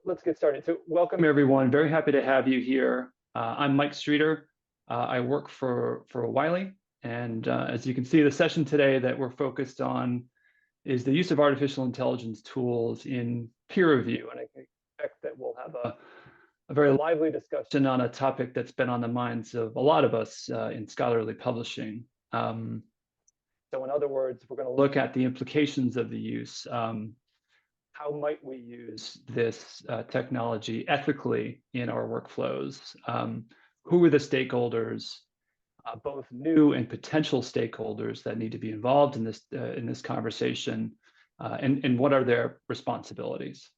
let's get started. So welcome everyone. Very happy to have you here. I'm Mike Streeter. I work for Wiley, and as you can see, the session today that we're focused on is the use of artificial intelligence tools in peer review. And I expect that we'll have a very lively discussion on a topic that's been on the minds of a lot of us in scholarly publishing. So in other words, we're going to look at the implications of the use. How might we use this technology ethically in our workflows? Who are the stakeholders, both new and potential stakeholders that need to be involved in this conversation, and what are their responsibilities?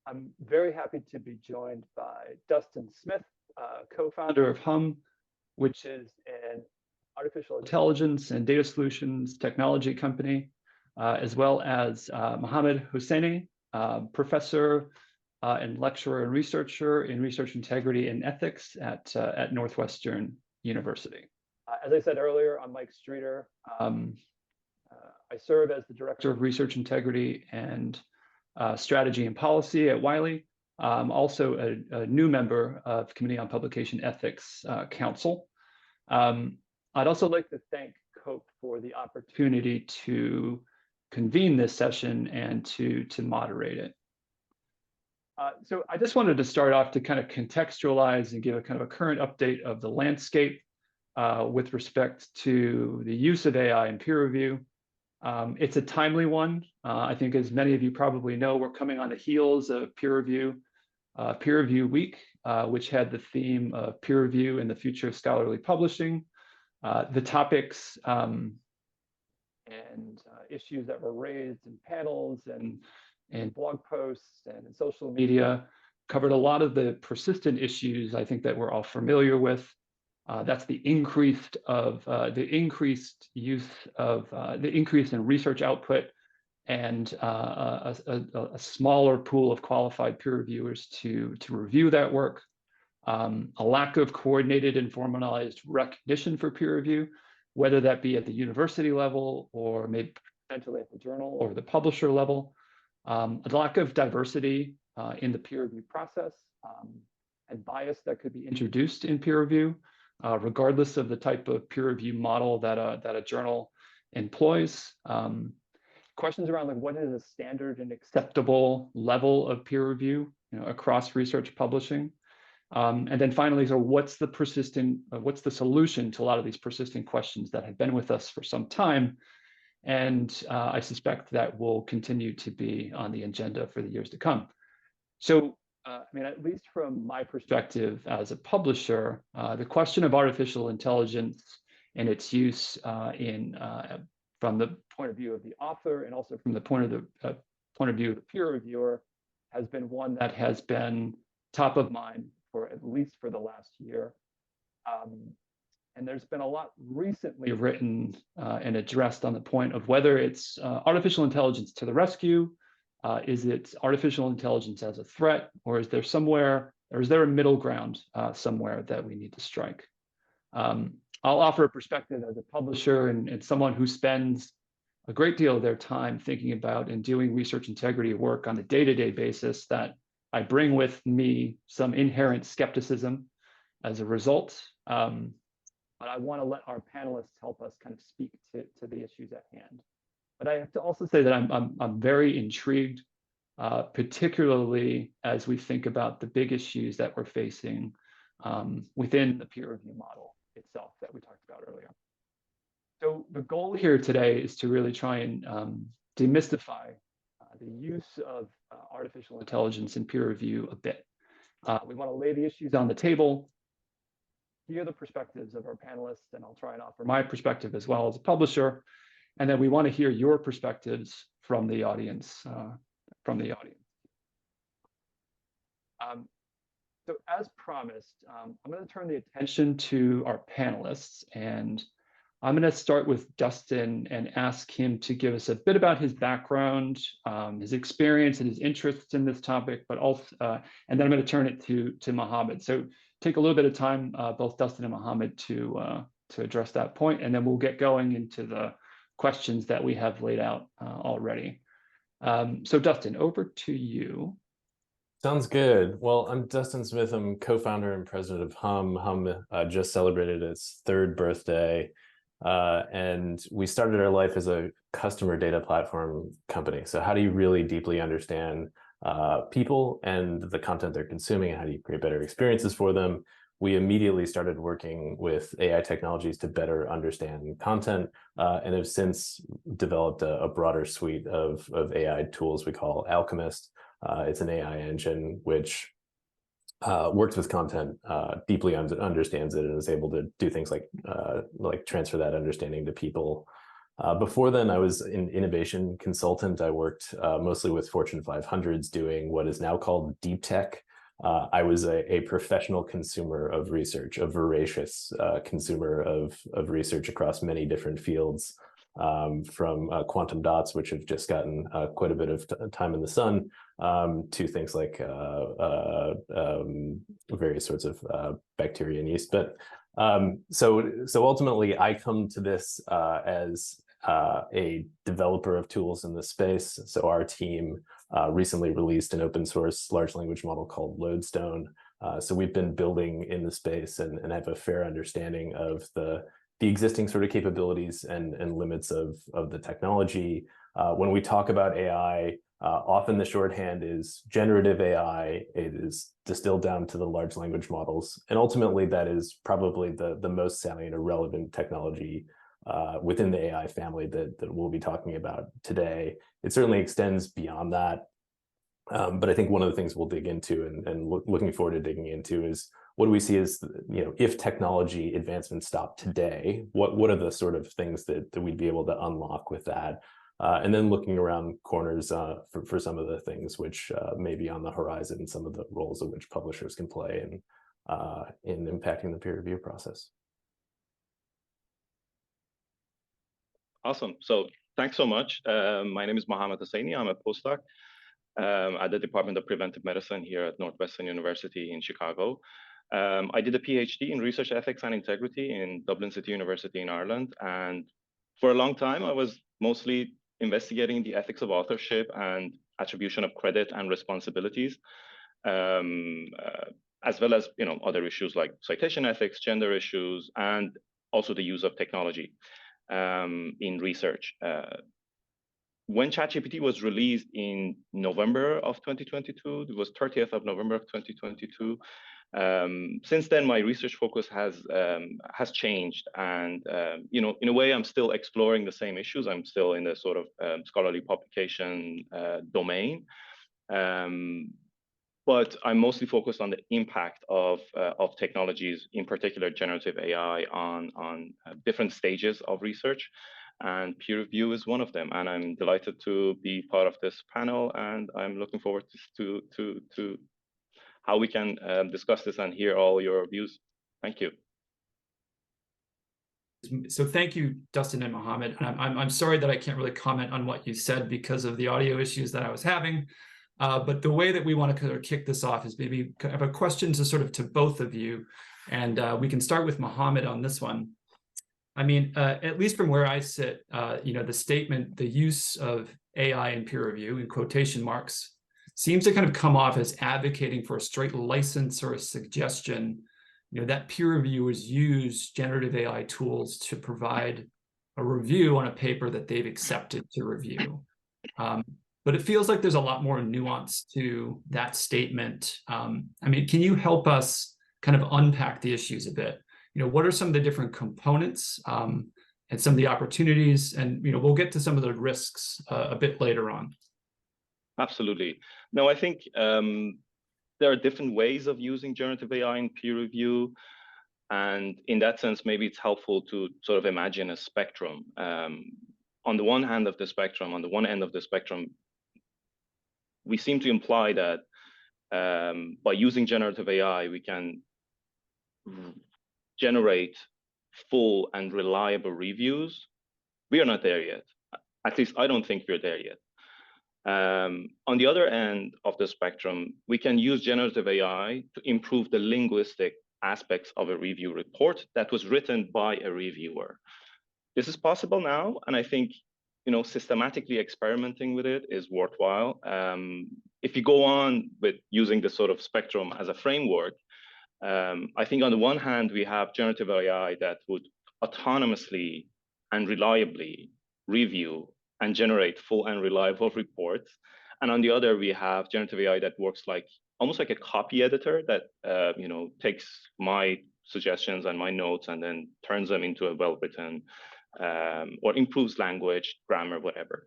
I'm very happy to be joined by Dustin Smith, co-founder of Hum, which is an artificial intelligence and data solutions technology company, as well as Mohammad Hosseini, professor and lecturer and researcher in research integrity and ethics at Northwestern University. As I said earlier, I'm Mike Streeter. I serve as the director of research integrity and strategy and policy at Wiley. I'm also a new member of Committee on Publication Ethics Council. I'd also like to thank COPE for the opportunity to convene this session and to moderate it. So I just wanted to start off to kind of contextualize and give a kind of a current update of the landscape with respect to the use of AI in peer review. It's a timely one. I think, as many of you probably know, we're coming on the heels of Peer Review Week, which had the theme of peer review and the future of scholarly publishing. The topics and issues that were raised in panels and blog posts and in social media covered a lot of the persistent issues I think that we're all familiar with. That's the increase in research output and a smaller pool of qualified peer reviewers to review that work. A lack of coordinated and formalized recognition for peer review, whether that be at the university level or maybe potentially at the journal or the publisher level. A lack of diversity in the peer review process, and bias that could be introduced in peer review, regardless of the type of peer review model that a journal employs. Questions around like what is a standard and acceptable level of peer review, across research publishing. And then finally, so what's the solution to a lot of these persistent questions that have been with us for some time? And I suspect that will continue to be on the agenda for the years to come. So, at least from my perspective as a publisher, the question of artificial intelligence and its use from the point of view of the author and also from the point of view of the peer reviewer has been one that has been top of mind for at least for the last year. And there's been a lot recently written and addressed on the point of whether it's artificial intelligence to the rescue, is it artificial intelligence as a threat, or is there a middle ground somewhere that we need to strike? I'll offer a perspective as a publisher and someone who spends a great deal of their time thinking about and doing research integrity work on a day-to-day basis, that I bring with me some inherent skepticism as a result. But I want to let our panelists help us kind of speak to the issues at hand. But I have to also say that I'm very intrigued, particularly as we think about the big issues that we're facing within the peer review model itself that we talked about earlier. So the goal here today is to really try and demystify the use of artificial intelligence in peer review a bit. We want to lay the issues on the table, hear the perspectives of our panelists, and I'll try and offer my perspective as well as a publisher. And then we want to hear your perspectives from the audience. So as promised, I'm going to turn the attention to our panelists, and I'm going to start with Dustin and ask him to give us a bit about his background, his experience and his interests in this topic, but also, and then I'm going to turn it to Mohammad. So take a little bit of time, both Dustin and Mohammad, to address that point, and then we'll get going into the questions that we have laid out already. So Dustin, over to you. Sounds good. Well, I'm Dustin Smith. I'm co-founder and president of Hum. Hum just celebrated its 3rd birthday. And we started our life as a customer data platform company. So how do you really deeply understand people and the content they're consuming, and how do you create better experiences for them? We immediately started working with AI technologies to better understand content, and have since developed a broader suite of AI tools we call Alchemist. It's an AI engine which works with content, deeply understands it, and is able to do things like transfer that understanding to people. Before then, I was an innovation consultant. I worked mostly with Fortune 500s doing what is now called deep tech. I was a professional consumer of research, a voracious consumer of research across many different fields, from quantum dots, which have just gotten quite a bit of time in the sun, to things like various sorts of bacteria and yeast. But so ultimately, I come to this as a developer of tools in this space. So our team recently released an open source large language model called Lodestone. So we've been building in the space and have a fair understanding of the existing sort of capabilities and limits of the technology. When we talk about AI, often the shorthand is generative AI. It is distilled down to the large language models. And ultimately, that is probably the most salient or relevant technology within the AI family that we'll be talking about today. It certainly extends beyond that. But I think one of the things we'll dig into and looking forward to digging into is, what do we see as, if technology advancements stop today, what are the sort of things that we'd be able to unlock with that? And then looking around corners for some of the things which may be on the horizon, some of the roles of which publishers can play in impacting the peer review process. Awesome. So thanks so much. My name is Mohammad Hosseini. I'm a postdoc at the Department of Preventive Medicine here at Northwestern University in Chicago. I did a PhD in research ethics and integrity in Dublin City University in Ireland. And for a long time, I was mostly investigating the ethics of authorship and attribution of credit and responsibilities, as well as other issues like citation ethics, gender issues, and also the use of technology in research. When ChatGPT was released in November of 2022, it was 30th of November of 2022. Since then, my research focus has changed, and in a way, I'm still exploring the same issues. I'm still in the sort of scholarly publication domain, but I'm mostly focused on the impact of technologies, in particular generative AI, on different stages of research. And peer review is one of them. And I'm delighted to be part of this panel, and I'm looking forward to how we can discuss this and hear all your views. Thank you. So thank you, Dustin and Mohammad. I'm sorry that I can't really comment on what you said because of the audio issues that I was having. But the way that we want to kind of kick this off is maybe have a question to both of you. And we can start with Mohammad on this one. I mean, at least from where I sit, the statement, the use of AI in peer review, in quotation marks, seems to kind of come off as advocating for a straight license or a suggestion, that peer reviewers use generative AI tools to provide a review on a paper that they've accepted to review. But it feels like there's a lot more nuance to that statement. I mean, can you help us kind of unpack the issues a bit? What are some of the different components and some of the opportunities? And we'll get to some of the risks a bit later on. Absolutely. No, I think there are different ways of using generative AI in peer review. And in that sense, maybe it's helpful to sort of imagine a spectrum. On the one end of the spectrum, we seem to imply that by using generative AI, we can generate full and reliable reviews. We are not there yet. At least I don't think we're there yet. On the other end of the spectrum, we can use generative AI to improve the linguistic aspects of a review report that was written by a reviewer. This is possible now, and I think systematically experimenting with it is worthwhile. If you go on with using this sort of spectrum as a framework, I think on the one hand, we have generative AI that would autonomously and reliably review and generate full and reliable reports. And on the other, we have generative AI that works almost like a copy editor that takes my suggestions and my notes and then turns them into a well-written or improves language, grammar, whatever.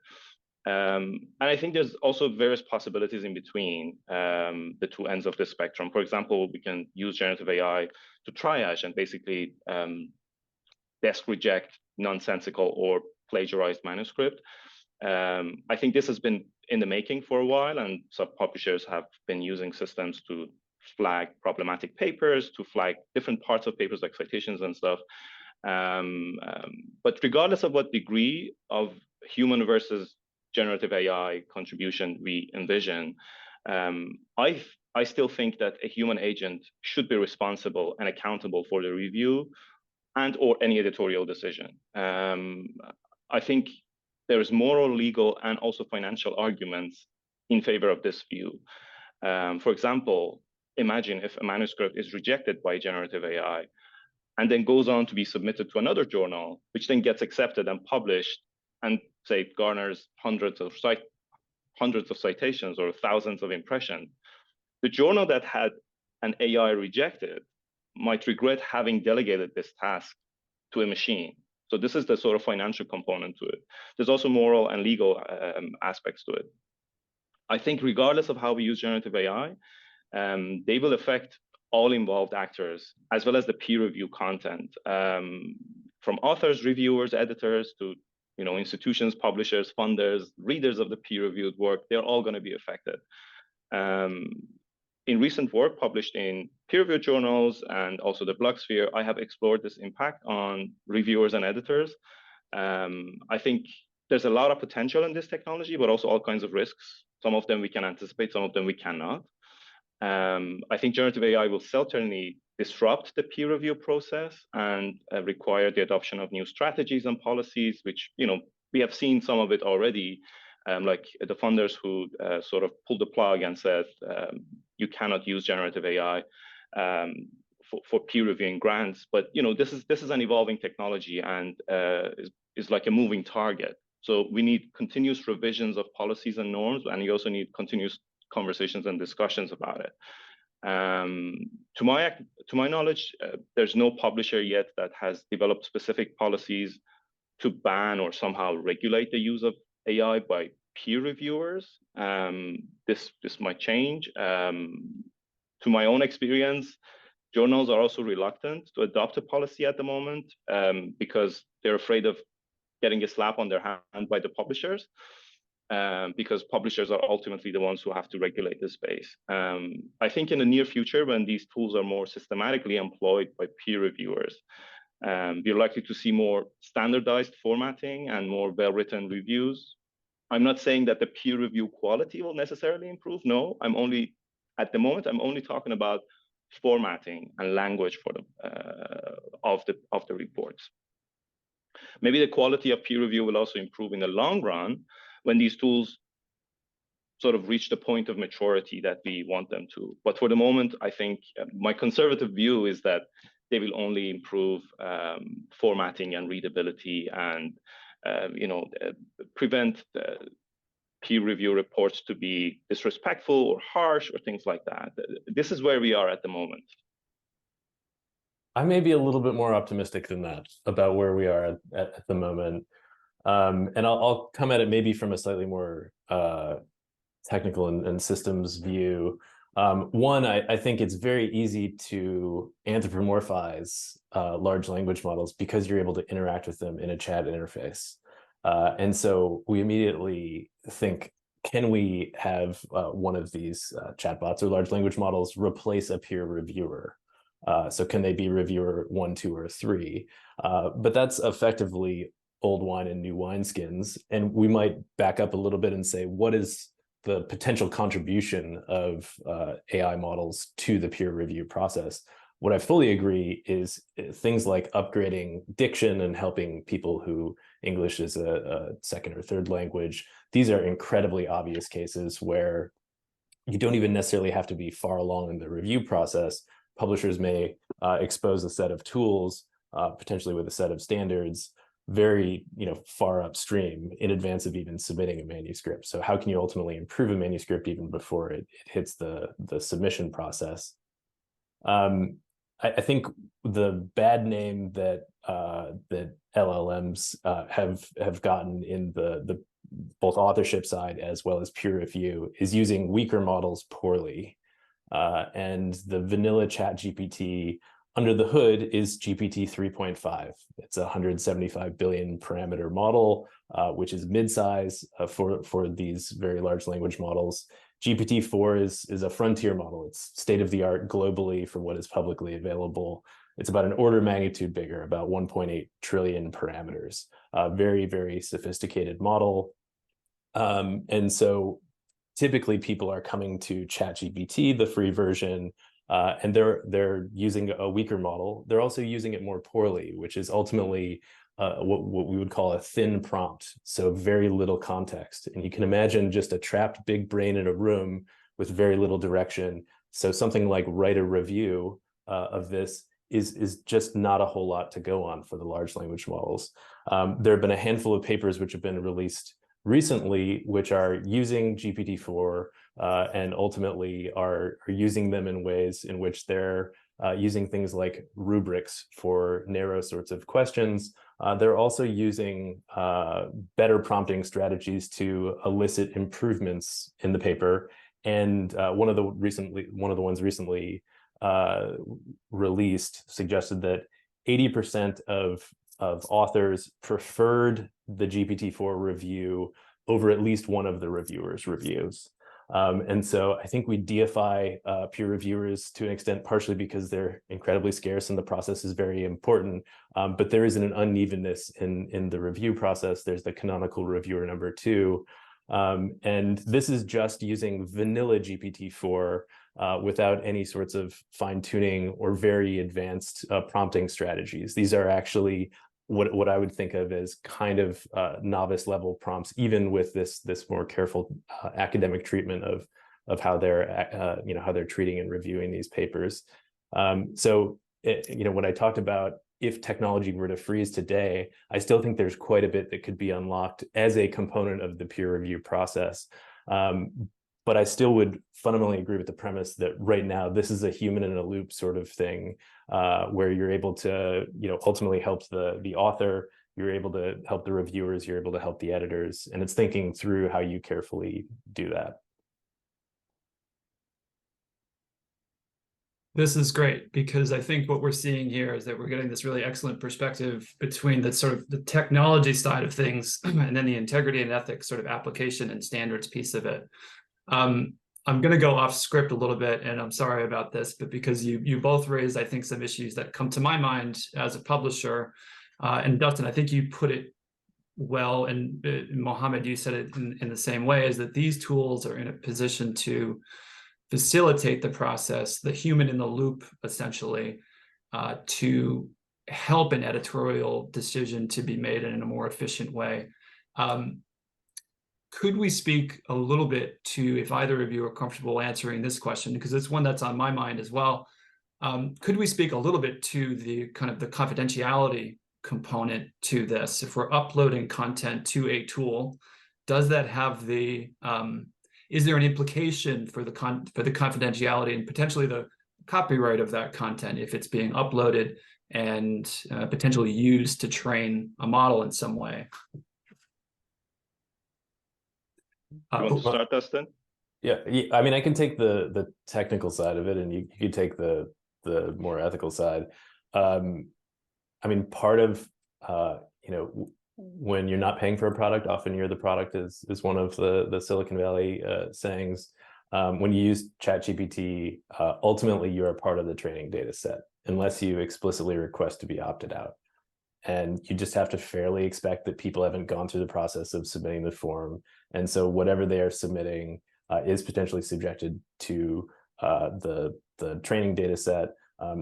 And I think there's also various possibilities in between the two ends of the spectrum. For example, we can use generative AI to triage and basically desk reject nonsensical or plagiarized manuscript. I think this has been in the making for a while, and some publishers have been using systems to flag problematic papers, to flag different parts of papers like citations and stuff. But regardless of what degree of human versus generative AI contribution we envision, I still think that a human agent should be responsible and accountable for the review and or any editorial decision. I think there is moral, legal, and also financial arguments in favor of this view. For example, imagine if a manuscript is rejected by generative AI and then goes on to be submitted to another journal, which then gets accepted and published and say garners hundreds of citations or thousands of impressions. The journal that had an AI rejected might regret having delegated this task to a machine. So this is the sort of financial component to it. There's also moral and legal aspects to it. I think regardless of how we use generative AI, they will affect all involved actors, as well as the peer review content, from authors, reviewers, editors, to institutions, publishers, funders, readers of the peer-reviewed work. They're all going to be affected. In recent work published in peer-reviewed journals and also the blogosphere, I have explored this impact on reviewers and editors. I think there's a lot of potential in this technology, but also all kinds of risks. Some of them we can anticipate, some of them we cannot. I think generative AI will certainly disrupt the peer review process and require the adoption of new strategies and policies, which we have seen some of it already, like the funders who sort of pulled the plug and said you cannot use generative AI for peer reviewing grants. But this is an evolving technology and is like a moving target. So we need continuous revisions of policies and norms, and you also need continuous conversations and discussions about it. To my knowledge, there's no publisher yet that has developed specific policies to ban or somehow regulate the use of AI by peer reviewers. This might change. To my own experience, journals are also reluctant to adopt a policy at the moment because they're afraid of getting a slap on their hand by the publishers. Because publishers are ultimately the ones who have to regulate this space. I think in the near future, when these tools are more systematically employed by peer reviewers, we're likely to see more standardized formatting and more well-written reviews. I'm not saying that the peer review quality will necessarily improve. No, at the moment, I'm only talking about formatting and language for of the reports. Maybe the quality of peer review will also improve in the long run when these tools sort of reach the point of maturity that we want them to. But for the moment, I think my conservative view is that they will only improve formatting and readability and prevent the peer review reports to be disrespectful or harsh or things like that. This is where we are at the moment. I may be a little bit more optimistic than that about where we are at the moment. And I'll come at it maybe from a slightly more technical and systems view. One, I think it's very easy to anthropomorphize large language models because you're able to interact with them in a chat interface. And so we immediately think, can we have one of these chatbots or large language models replace a peer reviewer? So can they be reviewer 1, 2, or 3? But that's effectively old wine and new wineskins. And we might back up a little bit and say, what is the potential contribution of AI models to the peer review process? What I fully agree is things like upgrading diction and helping people who English is a second or third language. These are incredibly obvious cases where you don't even necessarily have to be far along in the review process. Publishers may expose a set of tools, potentially with a set of standards, very far upstream in advance of even submitting a manuscript. So how can you ultimately improve a manuscript even before it hits the submission process? I think the bad name that that LLMs have gotten in the both authorship side as well as peer review is using weaker models poorly. And the vanilla ChatGPT under the hood is GPT 3.5. It's a 175 billion parameter model, which is mid-size for these very large language models. GPT-4 is a frontier model. It's state-of-the-art globally for what is publicly available. It's about an order of magnitude bigger, about 1.8 trillion parameters. Very, very sophisticated model. And so typically people are coming to ChatGPT, the free version, and they're using a weaker model. They're also using it more poorly, which is ultimately what we would call a thin prompt, so very little context. And you can imagine just a trapped big brain in a room with very little direction. So something like write a review of this is just not a whole lot to go on for the large language models. There have been a handful of papers which have been released recently, which are using GPT-4 and ultimately are using them in ways in which they're using things like rubrics for narrow sorts of questions. They're also using better prompting strategies to elicit improvements in the paper. And one of the ones recently released suggested that 80% of authors preferred the GPT-4 review over at least one of the reviewers' reviews. And so I think we deify peer reviewers to an extent, partially because they're incredibly scarce and the process is very important. But there is an unevenness in the review process. There's the canonical reviewer number 2. And this is just using vanilla GPT-4 without any sorts of fine-tuning or very advanced prompting strategies. These are actually what I would think of as kind of novice level prompts, even with this more careful academic treatment of how they're how they're treating and reviewing these papers. So when I talked about if technology were to freeze today, I still think there's quite a bit that could be unlocked as a component of the peer review process. But I still would fundamentally agree with the premise that right now this is a human in a loop sort of thing, where you're able to ultimately help the author, you're able to help the reviewers, you're able to help the editors, and it's thinking through how you carefully do that. This is great, because I think what we're seeing here is that we're getting this really excellent perspective between the sort of the technology side of things and then the integrity and ethics sort of application and standards piece of it. I'm going to go off script a little bit, and I'm sorry about this, but because you both raised, I think, some issues that come to my mind as a publisher. And Dustin, I think you put it well, and Mohammad, you said it in the same way, is that these tools are in a position to facilitate the process, the human in the loop, essentially, to help an editorial decision to be made in a more efficient way. Could we speak a little bit to, if either of you are comfortable answering this question, because it's one that's on my mind as well, could we speak a little bit to the kind of the confidentiality component to this? If we're uploading content to a tool, does that have the, is there an implication for the confidentiality and potentially the copyright of that content if it's being uploaded and potentially used to train a model in some way? You want to start, Dustin? Yeah, I mean, I can take the technical side of it, and you can take the more ethical side. I mean, part of when you're not paying for a product, often you're the product is one of the Silicon Valley sayings. When you use ChatGPT, ultimately you are part of the training data set, unless you explicitly request to be opted out. And you just have to fairly expect that people haven't gone through the process of submitting the form. And so whatever they are submitting is potentially subjected to the training data set.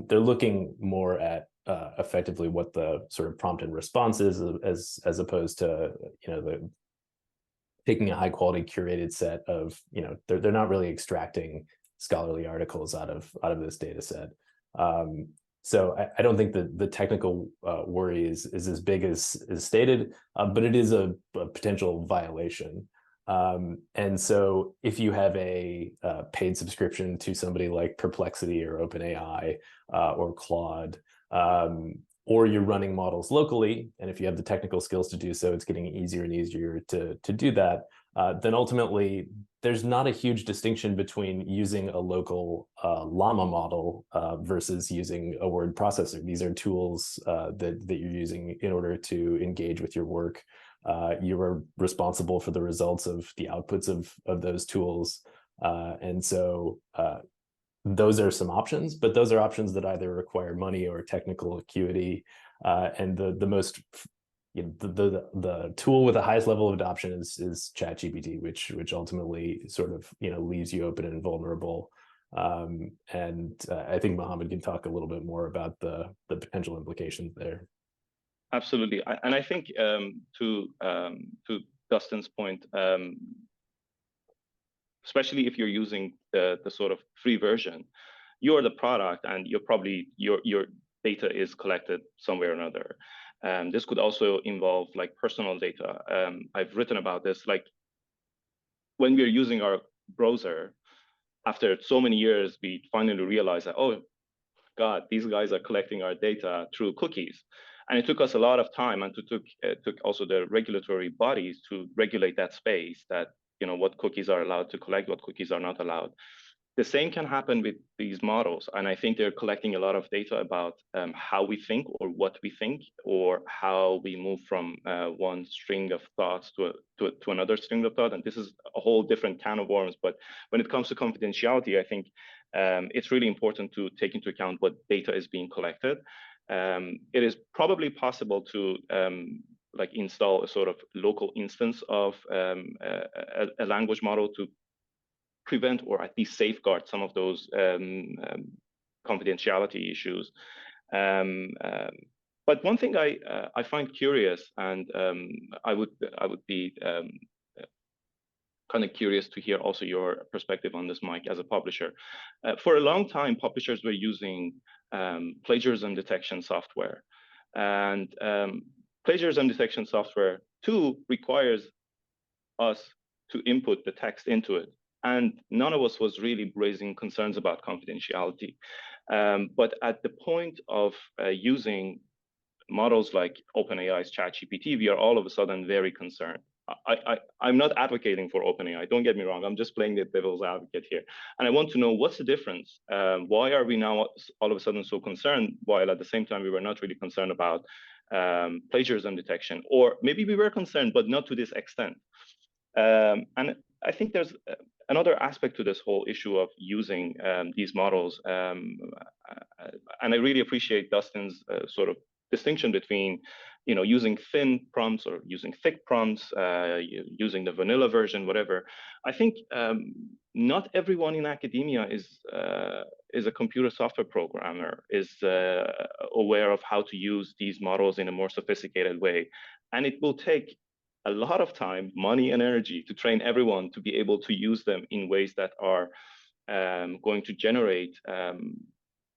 They're looking more at effectively what the sort of prompt and response is, as opposed to, the taking a high quality curated set of, they're not really extracting scholarly articles out of this data set. So I don't think that the technical worry is as big as stated, but it is a potential violation. And so if you have a paid subscription to somebody like Perplexity or OpenAI or Claude, or you're running models locally, and if you have the technical skills to do so, it's getting easier and easier to do that, then ultimately there's not a huge distinction between using a local llama model versus using a word processor. These are tools that you're using in order to engage with your work. You are responsible for the results of the outputs of those tools. And so those are some options, but those are options that either require money or technical acuity. And the most, the tool with the highest level of adoption is ChatGPT, which ultimately sort of, leaves you open and vulnerable. And I think Mohammad can talk a little bit more about the potential implications there. Absolutely, and I think to Dustin's point, especially if you're using the sort of free version, you're the product, and you're probably your data is collected somewhere or another. This could also involve like personal data. I've written about this, like when we're using our browser, after so many years, we finally realize that, oh God, these guys are collecting our data through cookies. And it took us a lot of time, and took also the regulatory bodies to regulate that space, that, what cookies are allowed to collect, what cookies are not allowed. The same can happen with these models. And I think they're collecting a lot of data about how we think, or what we think, or how we move from one string of thoughts to another string of thought. And this is a whole different can of worms. But when it comes to confidentiality, I think it's really important to take into account what data is being collected. It is probably possible to like install a sort of local instance of a language model to prevent, or at least safeguard, some of those confidentiality issues. But one thing I find curious, and I would be kind of curious to hear also your perspective on this, Mike, as a publisher. For a long time, publishers were using plagiarism detection software, and plagiarism detection software too requires us to input the text into it. And none of us was really raising concerns about confidentiality. But at the point of using models like OpenAI's ChatGPT, we are all of a sudden very concerned. I'm not advocating for OpenAI, don't get me wrong. I'm just playing the devil's advocate here. And I want to know, what's the difference? Why are we now all of a sudden so concerned, while at the same time we were not really concerned about plagiarism detection? Or maybe we were concerned, but not to this extent. And I think there's another aspect to this whole issue of using these models. And I really appreciate Dustin's sort of distinction between, using thin prompts or using thick prompts, using the vanilla version, whatever. I think not everyone in academia is a computer software programmer, is aware of how to use these models in a more sophisticated way. And it will take a lot of time, money, and energy to train everyone to be able to use them in ways that are going to generate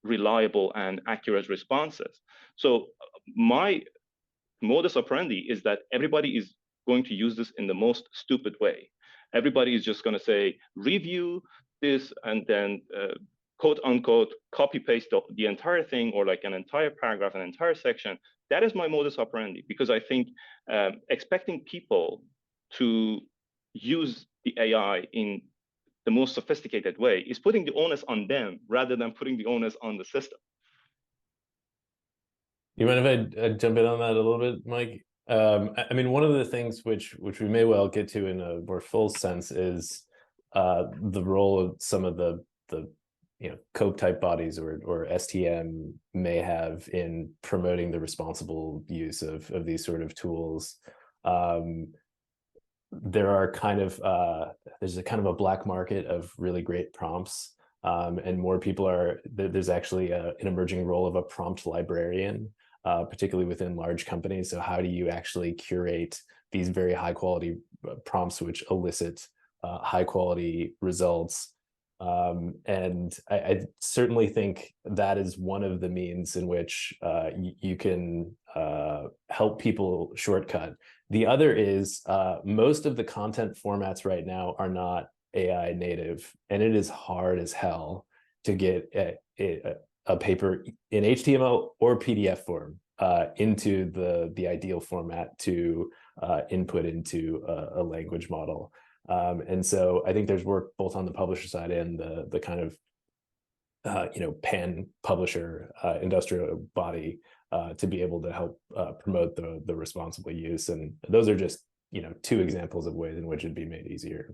reliable and accurate responses. So my modus operandi is that everybody is going to use this in the most stupid way. Everybody is just going to say, review this, and then quote unquote, copy paste the entire thing, or like an entire paragraph, an entire section. That is my modus operandi, because I think expecting people to use the AI in the most sophisticated way is putting the onus on them rather than putting the onus on the system. You mind if I jump in on that a little bit, Mike? I mean, one of the things which we may well get to in a more full sense is the role of some of the COPE type bodies or STM may have in promoting the responsible use of these sort of tools. There are there's a kind of a black market of really great prompts and more people are, there's actually an emerging role of a prompt librarian, particularly within large companies. So how do you actually curate these very high quality prompts which elicit high quality results? And I certainly think that is one of the means in which you can help people shortcut. The other is most of the content formats right now are not AI native, and it is hard as hell to get a paper in HTML or PDF form into the ideal format to input into a language model. And so I think there's work both on the publisher side and the kind of pan publisher industrial body to be able to help promote the responsible use. And those are just two examples of ways in which it'd be made easier.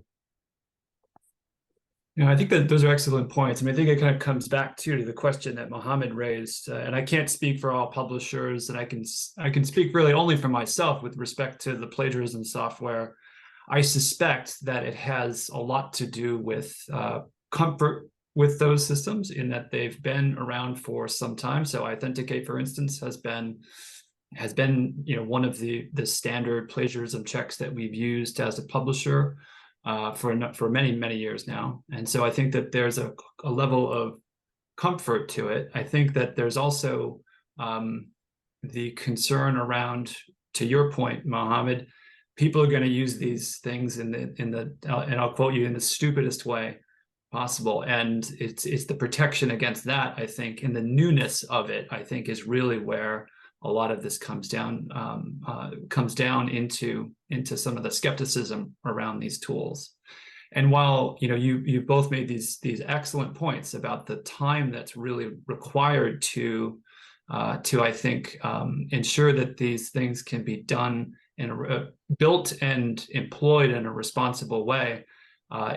I think that those are excellent points. I mean, I think it kind of comes back to the question that Mohammad raised, and I can't speak for all publishers, and I can speak really only for myself with respect to the plagiarism software. I suspect that it has a lot to do with comfort with those systems, in that they've been around for some time. So Authenticate, for instance, has been one of the standard plagiarism checks that we've used as a publisher for many years now. And so I think that there's a level of comfort to it. I think that there's also the concern around, to your point, Mohammed, people are going to use these things and I'll quote you, in the stupidest way possible. And it's the protection against that, I think, and the newness of it, I think, is really where a lot of this comes down into some of the skepticism around these tools. And while you both made these excellent points about the time that's really required to I think ensure that these things can be done built and employed in a responsible way,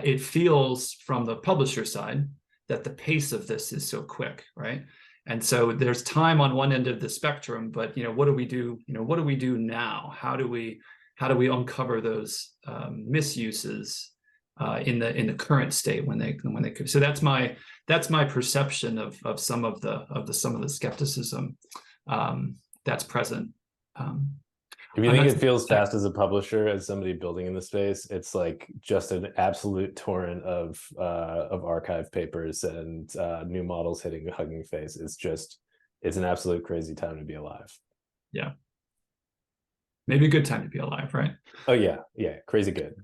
it feels from the publisher side that the pace of this is so quick, right? And so there's time on one end of the spectrum, but what do we do? What do we do now? How do we uncover those misuses in the current state when they could? So that's my perception of some of the skepticism that's present. If you think it feels fast as a publisher, as somebody building in the space, it's like just an absolute torrent of archive papers and new models hitting Hugging Face. It's an absolute crazy time to be alive. Yeah. Maybe a good time to be alive, right? Oh yeah, crazy good.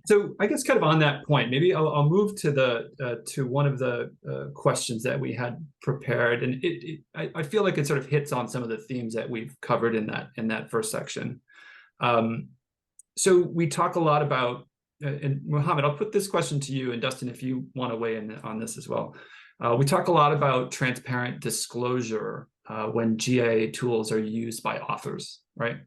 So I guess kind of on that point, maybe I'll move to one of the questions that we had prepared, and I feel like it sort of hits on some of the themes that we've covered in that first section. So we talk a lot about, and Mohammad, I'll put this question to you, and Dustin, if you want to weigh in on this as well. We talk a lot about transparent disclosure when GA tools are used by authors, right?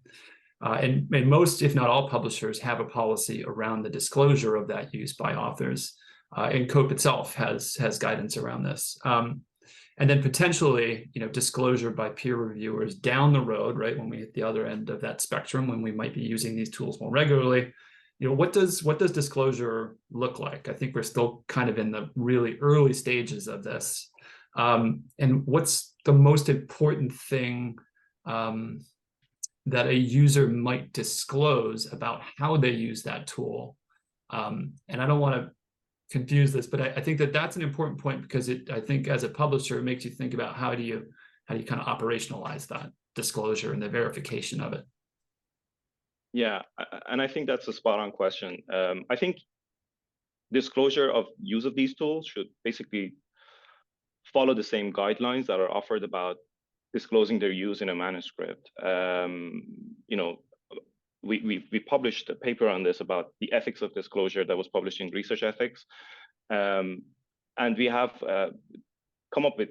And most, if not all, publishers have a policy around the disclosure of that use by authors. And COPE itself has guidance around this. And then potentially, disclosure by peer reviewers down the road, right, when we hit the other end of that spectrum, when we might be using these tools more regularly. What does disclosure look like? I think we're still kind of in the really early stages of this. And what's the most important thing that a user might disclose about how they use that tool? And I don't want to confuse this, but I think that that's an important point, because I think as a publisher, it makes you think about how do you kind of operationalize that disclosure and the verification of it. Yeah, and I think that's a spot-on question. I think disclosure of use of these tools should basically follow the same guidelines that are offered about disclosing their use in a manuscript. We published a paper on this about the ethics of disclosure that was published in Research Ethics. And we have come up with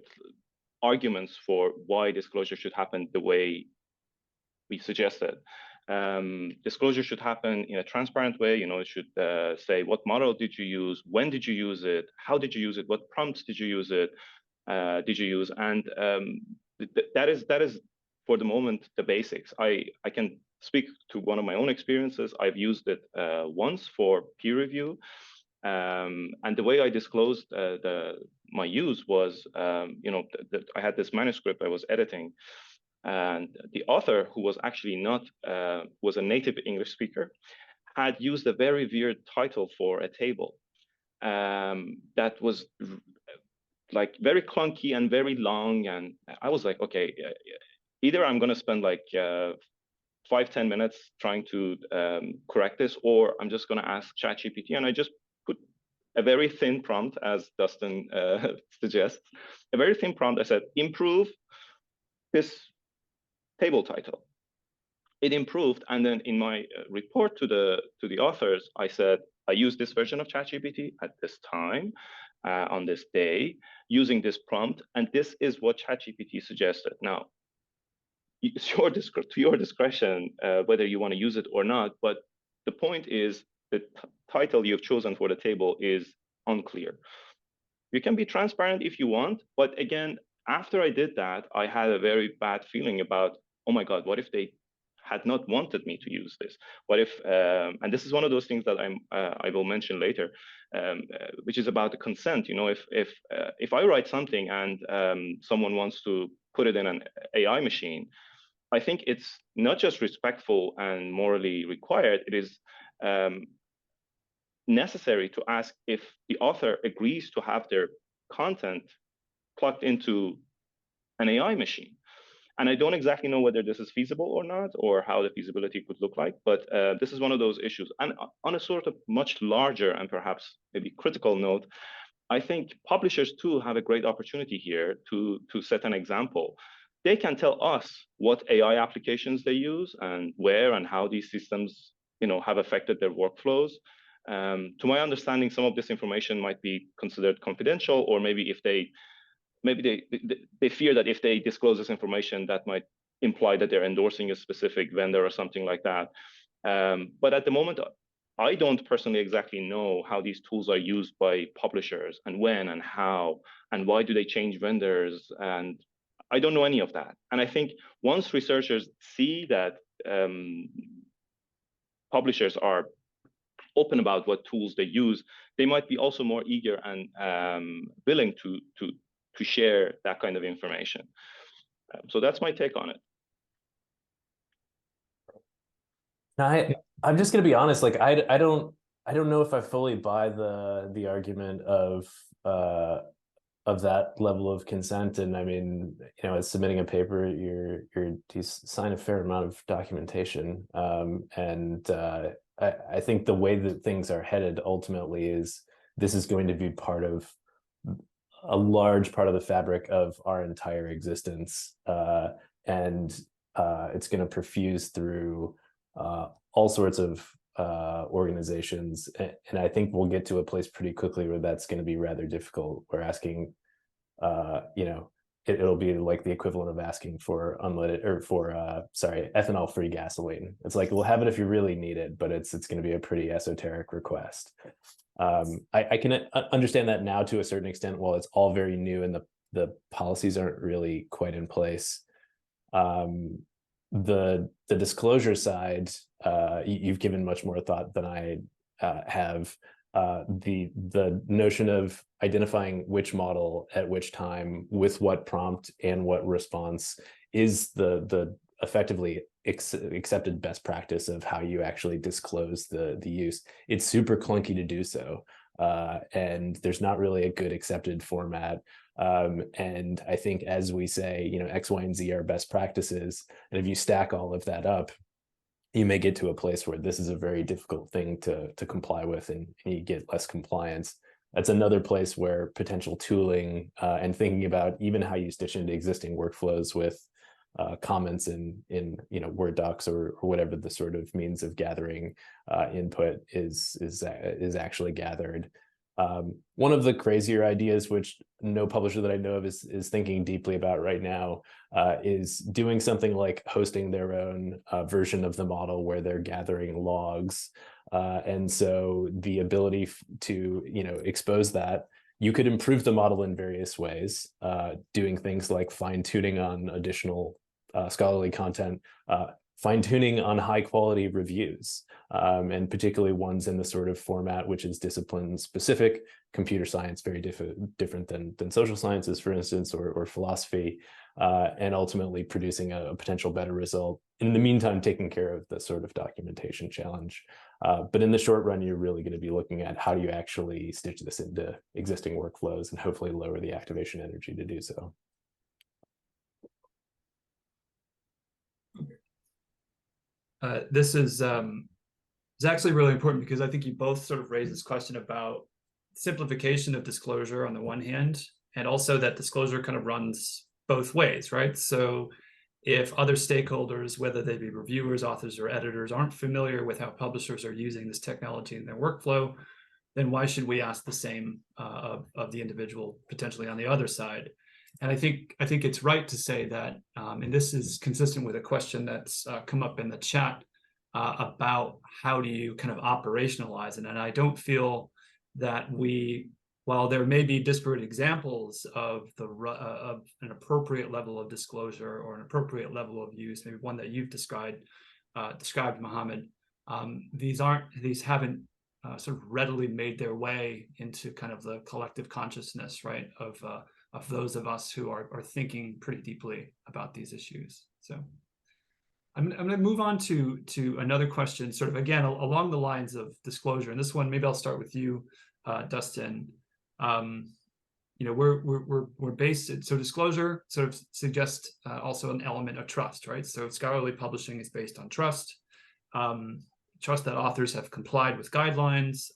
arguments for why disclosure should happen the way we suggested. Disclosure should happen in a transparent way. It should say, what model did you use? When did you use it? How did you use it? What prompts did you use it? And that is for the moment the basics. I can speak to one of my own experiences. I've used it once for peer review, And the way I disclosed my use was, I had this manuscript I was editing, and the author, who was actually not was a native English speaker, had used a very weird title for a table that was like very clunky and very long. And I was like, okay, either I'm going to spend like 5-10 minutes trying to correct this, or I'm just going to ask ChatGPT. And I just put a very thin prompt, as Dustin suggests, a very thin prompt. I said, improve this table title. It improved, and then in my report to the authors, I said, I used this version of ChatGPT at this time, on this day, using this prompt, and this is what ChatGPT suggested. Now, it's to your discretion whether you want to use it or not, but the point is the title you've chosen for the table is unclear. You can be transparent if you want, but again, after I did that, I had a very bad feeling about, oh my God, what if they had not wanted me to use this? What if, and this is one of those things that I will mention later, which is about the consent. If I write something and someone wants to put it in an AI machine, I think it's not just respectful and morally required, it is necessary to ask if the author agrees to have their content plugged into an AI machine. And I don't exactly know whether this is feasible or not, or how the feasibility could look like, but this is one of those issues. And on a sort of much larger and perhaps maybe critical note, I think publishers too have a great opportunity here to set an example. They can tell us what AI applications they use and where and how these systems, have affected their workflows. To my understanding, some of this information might be considered confidential, or maybe if they fear that if they disclose this information, that might imply that they're endorsing a specific vendor or something like that. But at the moment, I don't personally exactly know how these tools are used by publishers, and when and how, and why do they change vendors, and I don't know any of that. And I think once researchers see that publishers are open about what tools they use, they might be also more eager and willing to share that kind of information. So that's my take on it. I'm just going to be honest. Like I don't know if I fully buy the argument of that level of consent. And I mean, as submitting a paper, you sign a fair amount of documentation. And I think the way that things are headed ultimately is this is going to be part of a large part of the fabric of our entire existence. And it's going to perfuse through all sorts of organizations. And I think we'll get to a place pretty quickly where that's going to be rather difficult. We're asking, it'll be like the equivalent of asking for unleaded or for ethanol-free gasoline. It's like, we'll have it if you really need it, but it's going to be a pretty esoteric request. I can understand that now to a certain extent, while it's all very new and the policies aren't really quite in place. The disclosure side, you've given much more thought than I have. The notion of identifying which model at which time with what prompt and what response is the effectively accepted best practice of how you actually disclose the use. It's super clunky to do so, and there's not really a good accepted format. And I think, as we say, X, Y, and Z are best practices, and if you stack all of that up, you may get to a place where this is a very difficult thing to comply with, and you get less compliance. That's another place where potential tooling and thinking about even how you stitch into existing workflows with comments in Word docs or whatever the sort of means of gathering input is actually gathered. One of the crazier ideas, which no publisher that I know of is thinking deeply about right now, is doing something like hosting their own version of the model where they're gathering logs. And so the ability to expose that, you could improve the model in various ways, doing things like fine-tuning on additional scholarly content, fine-tuning on high-quality reviews, and particularly ones in the sort of format which is discipline-specific, computer science very different than social sciences, for instance, or philosophy, and ultimately producing a potential better result. In the meantime, taking care of the sort of documentation challenge. But in the short run, you're really going to be looking at how do you actually stitch this into existing workflows and hopefully lower the activation energy to do so. This is actually really important because I think you both sort of raised this question about simplification of disclosure on the one hand, and also that disclosure kind of runs both ways, right? So if other stakeholders, whether they be reviewers, authors, or editors, aren't familiar with how publishers are using this technology in their workflow, then why should we ask the same of the individual potentially on the other side? And I think it's right to say that, and this is consistent with a question that's come up in the chat about how do you kind of operationalize it. And I don't feel that while there may be disparate examples of an appropriate level of disclosure or an appropriate level of use, maybe one that you've described, Mohammed, these haven't sort of readily made their way into kind of the collective consciousness, right, of those of us who are thinking pretty deeply about these issues. So I'm going to move on to another question, sort of again along the lines of disclosure. And this one, maybe I'll start with you, Dustin. We're based, so disclosure sort of suggests also an element of trust, right? So scholarly publishing is based on trust. Trust that authors have complied with guidelines,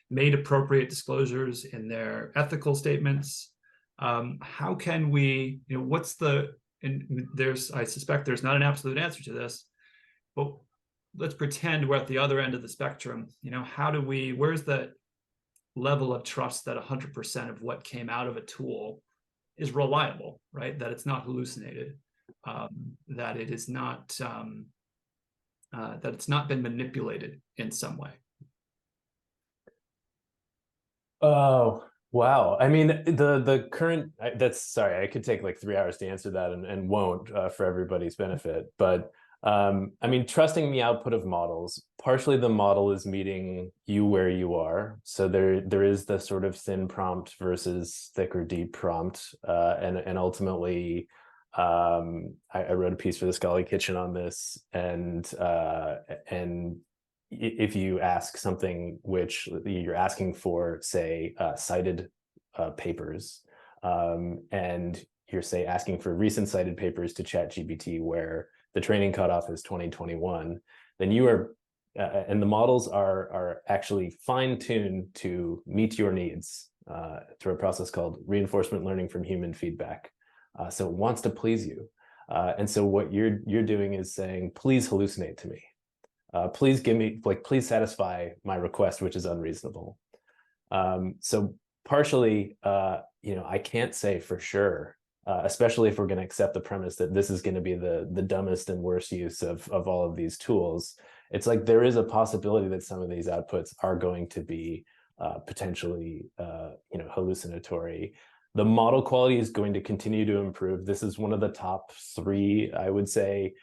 made appropriate disclosures in their ethical statements. How can we, I suspect there's not an absolute answer to this, but let's pretend we're at the other end of the spectrum. Where's the level of trust that 100% of what came out of a tool is reliable, right? That it's not hallucinated, that it is not, that it's not been manipulated in some way. Oh, wow. I mean, the current, sorry, I could take like 3 hours to answer that and won't for everybody's benefit. But I mean, trusting the output of models, partially the model is meeting you where you are. So there is the sort of thin prompt versus thick or deep prompt. And ultimately, I wrote a piece for the Scholarly Kitchen on this, and if you ask something which you're asking for, say, cited papers, and you're, say, asking for recent cited papers to ChatGPT where the training cutoff is 2021, then you are, and the models are actually fine-tuned to meet your needs through a process called reinforcement learning from human feedback. So it wants to please you. And so what you're doing is saying, please hallucinate to me. Please give me, please satisfy my request, which is unreasonable. So partially, I can't say for sure, especially if we're going to accept the premise that this is going to be the dumbest and worst use of all of these tools. It's like there is a possibility that some of these outputs are going to be potentially, hallucinatory. The model quality is going to continue to improve. This is one of the top 3, I would say,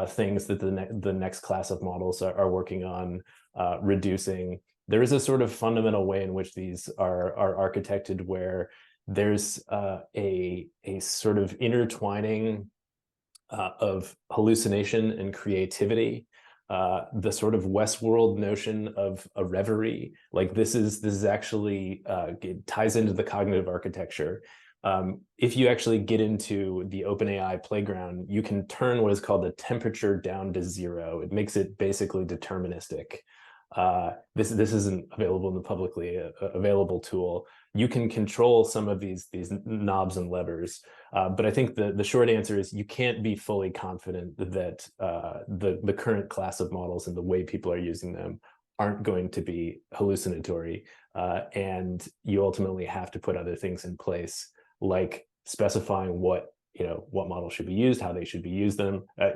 things that the next class of models are working on reducing. There is a sort of fundamental way in which these are architected where there's a sort of intertwining of hallucination and creativity, the sort of Westworld notion of a reverie. Like this is actually it ties into the cognitive architecture. If you actually get into the OpenAI playground, you can turn what is called the temperature down to 0. It makes it basically deterministic. This isn't available in the publicly available tool. You can control some of these knobs and levers, but I think the short answer is you can't be fully confident that the current class of models and the way people are using them aren't going to be hallucinatory, and you ultimately have to put other things in place, like specifying what models should be used, how they should be used,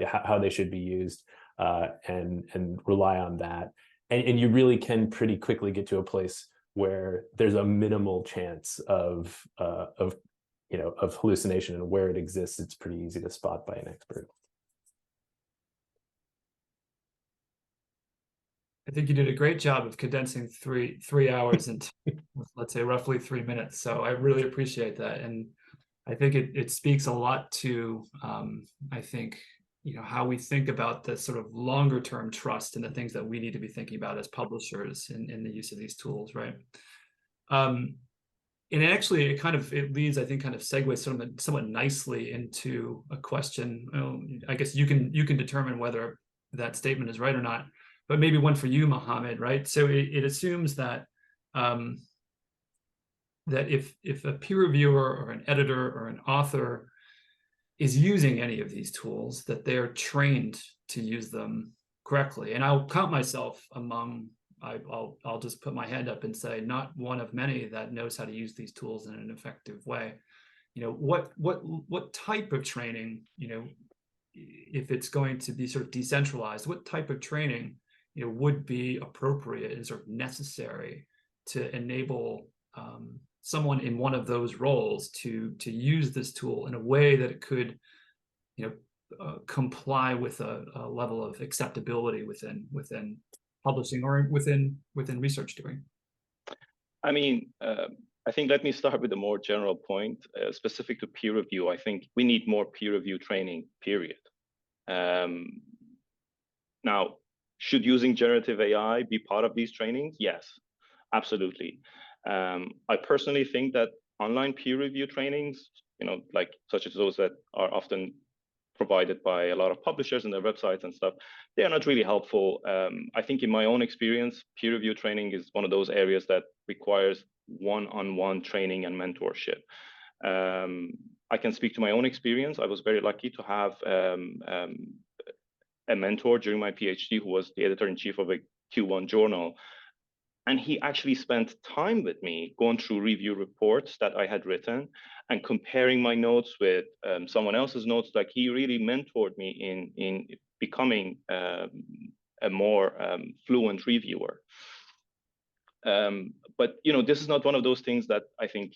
how they should be used, and rely on that. And you really can pretty quickly get to a place where there's a minimal chance of hallucination, and where it exists, it's pretty easy to spot by an expert. I think you did a great job of condensing three hours into, let's say, roughly 3 minutes. So I really appreciate that, and I think it speaks a lot to I think, you know, how we think about the sort of longer term trust and the things that we need to be thinking about as publishers in the use of these tools, right? And actually, it leads, I think, kind of segues somewhat nicely into a question. Well, I guess you can determine whether that statement is right or not, but maybe one for you, Mohammad, right? So it assumes that that if a peer reviewer or an editor or an author is using any of these tools, that they're trained to use them correctly. And I'll count myself among, I'll just put my hand up and say, not one of many that knows how to use these tools in an effective way. You know, what type of training, you know, if it's going to be sort of decentralized, what type of training, you know, would be appropriate and sort of necessary to enable someone in one of those roles to use this tool in a way that it could, you know, comply with a level of acceptability within publishing or within research doing? I mean, I think let me start with a more general point specific to peer review. I think we need more peer review training, period. Now, should using generative AI be part of these trainings? Yes, absolutely. I personally think that online peer review trainings, you know, like such as those that are often provided by a lot of publishers and their websites and stuff, they are not really helpful. I think in my own experience, peer review training is one of those areas that requires one-on-one training and mentorship. I can speak to my own experience. I was very lucky to have a mentor during my PhD who was the editor-in-chief of a Q1 journal. And he actually spent time with me going through review reports that I had written and comparing my notes with someone else's notes. Like, he really mentored me in becoming a more fluent reviewer. But, you know, this is not one of those things that I think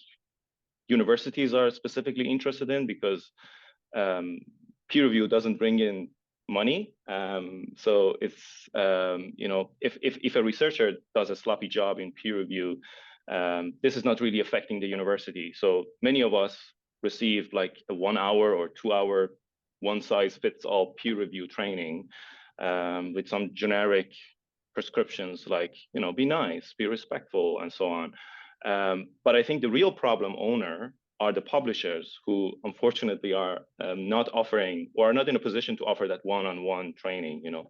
universities are specifically interested in, because peer review doesn't bring in money. So it's, you know, if a researcher does a sloppy job in peer review, this is not really affecting the university. So many of us received like a 1 hour or 2 hour, one size fits all peer review training with some generic prescriptions like, you know, be nice, be respectful, and so on. But I think the real problem owner are the publishers, who unfortunately are not offering, or are not in a position to offer that one-on-one training, you know.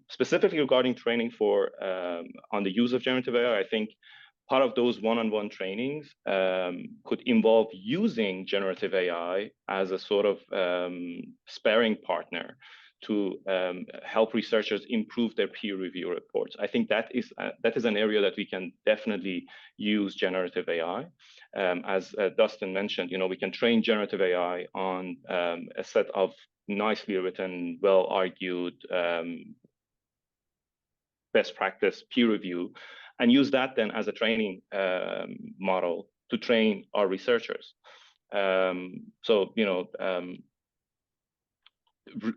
Specifically regarding training for on the use of generative AI, I think part of those one-on-one trainings could involve using generative AI as a sort of sparring partner to help researchers improve their peer review reports. I think that is an area that we can definitely use generative AI. As Dustin mentioned, you know, we can train generative AI on a set of nicely written, well-argued, best practice peer review, and use that then as a training model to train our researchers. So, you know,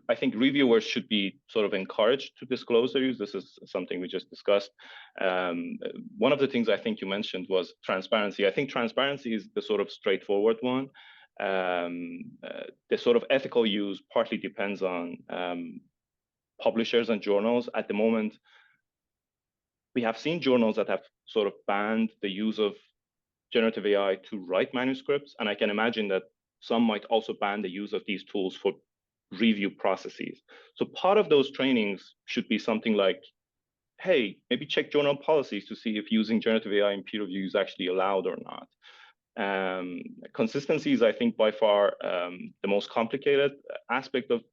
I think reviewers should be sort of encouraged to disclose their use. This is something we just discussed. One of the things I think you mentioned was transparency. I think transparency is the sort of straightforward one. The sort of ethical use partly depends on publishers and journals. At the moment, we have seen journals that have sort of banned the use of generative AI to write manuscripts. And I can imagine that some might also ban the use of these tools for review processes. So part of those trainings should be something like, hey, maybe check journal policies to see if using generative AI in peer review is actually allowed or not. Consistency is, I think, by far the most complicated aspect of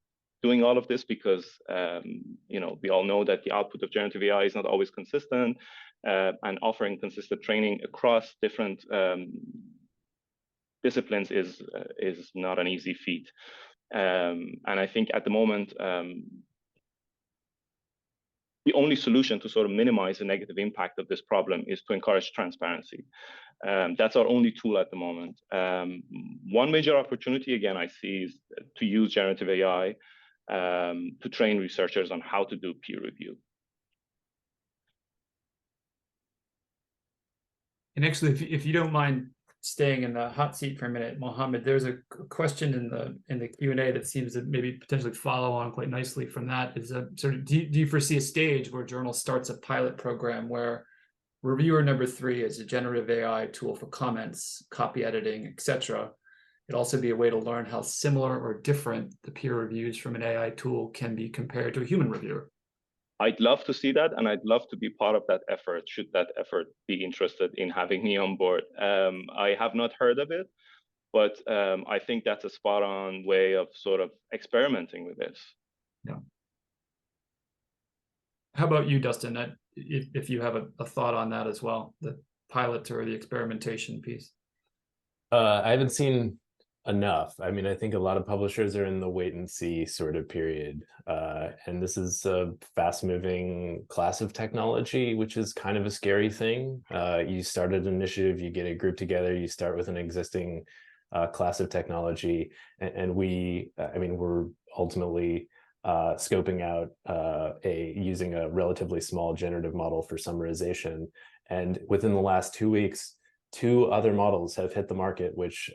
doing all of this, because you know, we all know that the output of generative AI is not always consistent, and offering consistent training across different disciplines is not an easy feat. And I think at the moment, the only solution to sort of minimize the negative impact of this problem is to encourage transparency. That's our only tool at the moment. One major opportunity, again, I see is to use generative AI to train researchers on how to do peer review. And actually, if you don't mind staying in the hot seat for a minute, Mohammad, there's a question in the Q&A that seems to maybe potentially follow on quite nicely from that. Is a sort of, do you foresee a stage where journal starts a pilot program where reviewer number 3 is a generative AI tool for comments, copy editing, etc.? It'd also be a way to learn how similar or different the peer reviews from an AI tool can be compared to a human reviewer. I'd love to see that, and I'd love to be part of that effort, should that effort be interested in having me on board. I have not heard of it, but I think that's a spot-on way of sort of experimenting with this. Yeah. How about you, Dustin? If you have a thought on that as well, the pilot or the experimentation piece. I haven't seen enough. I mean, I think a lot of publishers are in the wait and see sort of period. And this is a fast moving class of technology, which is kind of a scary thing. You start an initiative, you get a group together, you start with an existing class of technology. And we're ultimately scoping out using a relatively small generative model for summarization. And within the last 2 weeks, 2 other models have hit the market, which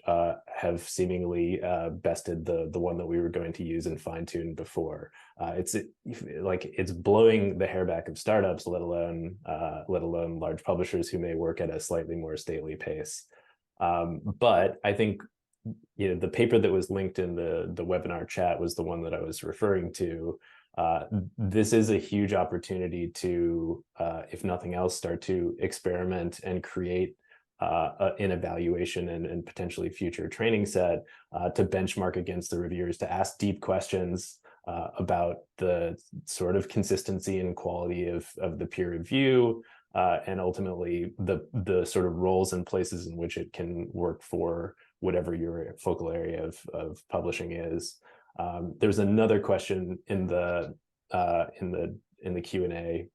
have seemingly bested the one that we were going to use and fine-tune before. It's blowing the hair back of startups, let alone large publishers who may work at a slightly more stately pace. But I think the paper that was linked in the webinar chat was the one that I was referring to. This is a huge opportunity to, if nothing else, start to experiment and create an evaluation and potentially future training set to benchmark against the reviewers, to ask deep questions about the sort of consistency and quality of the peer review, and ultimately the sort of roles and places in which it can work for whatever your focal area of publishing is. There's another question in the Q&A,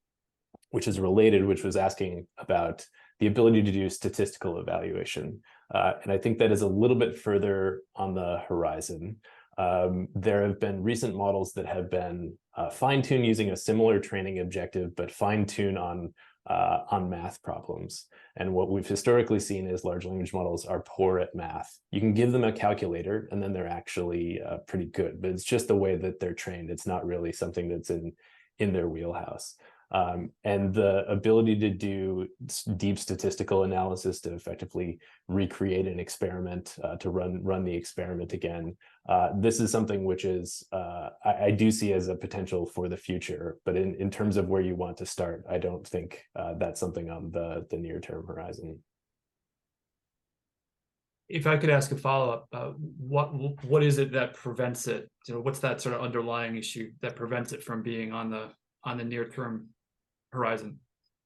which is related, which was asking about the ability to do statistical evaluation. And I think that is a little bit further on the horizon. There have been recent models that have been fine-tuned using a similar training objective, but fine-tuned on math problems. And what we've historically seen is large language models are poor at math. You can give them a calculator and then they're actually pretty good, but it's just the way that they're trained. It's not really something that's in their wheelhouse. And the ability to do deep statistical analysis to effectively recreate an experiment, to run the experiment again. This is something which is, I do see as a potential for the future, but in terms of where you want to start, I don't think that's something on the near-term horizon. If I could ask a follow-up, what is it that prevents it? What's that sort of underlying issue that prevents it from being on the near-term horizon?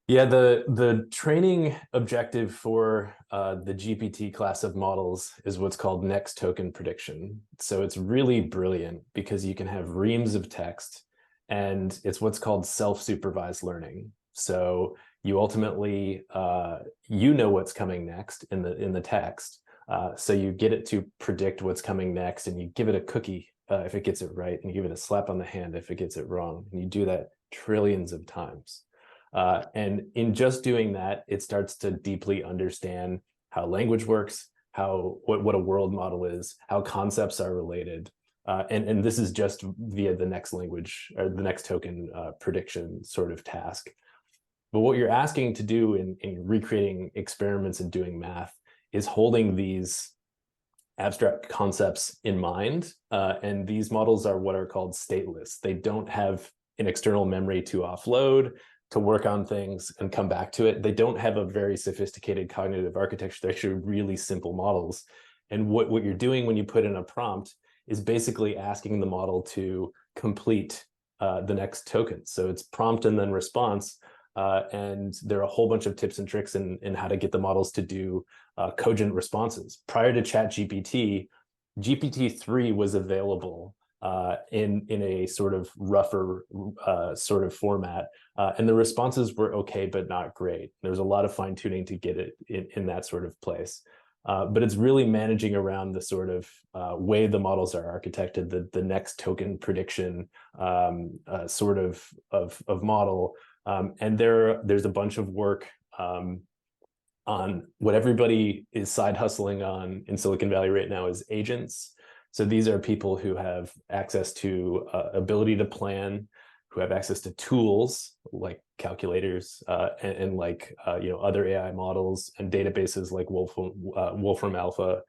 Yeah, the training objective for the GPT class of models is what's called next token prediction. So it's really brilliant because you can have reams of text, and it's what's called self-supervised learning. So you ultimately know what's coming next in the text. So you get it to predict what's coming next, and you give it a cookie if it gets it right, and you give it a slap on the hand if it gets it wrong. And you do that trillions of times. And in just doing that, it starts to deeply understand how language works, what a world model is, how concepts are related. And this is just via the next language or the next token prediction sort of task. But what you're asking to do in recreating experiments and doing math is holding these abstract concepts in mind. And these models are what are called stateless. They don't have an external memory to offload, to work on things and come back to it. They don't have a very sophisticated cognitive architecture. They're actually really simple models. And what you're doing when you put in a prompt is basically asking the model to complete the next token. So it's prompt and then response. And there are a whole bunch of tips and tricks in how to get the models to do cogent responses. Prior to ChatGPT, GPT-3 was available in a sort of rougher sort of format. And the responses were okay, but not great. There's a lot of fine tuning to get it in that sort of place. But it's really managing around the sort of way the models are architected, the next token prediction sort of model. And there's a bunch of work on what everybody is side hustling on in Silicon Valley right now is agents. So these are people who have access to ability to plan, who have access to tools like calculators and like other AI models and databases like Wolfram Alpha,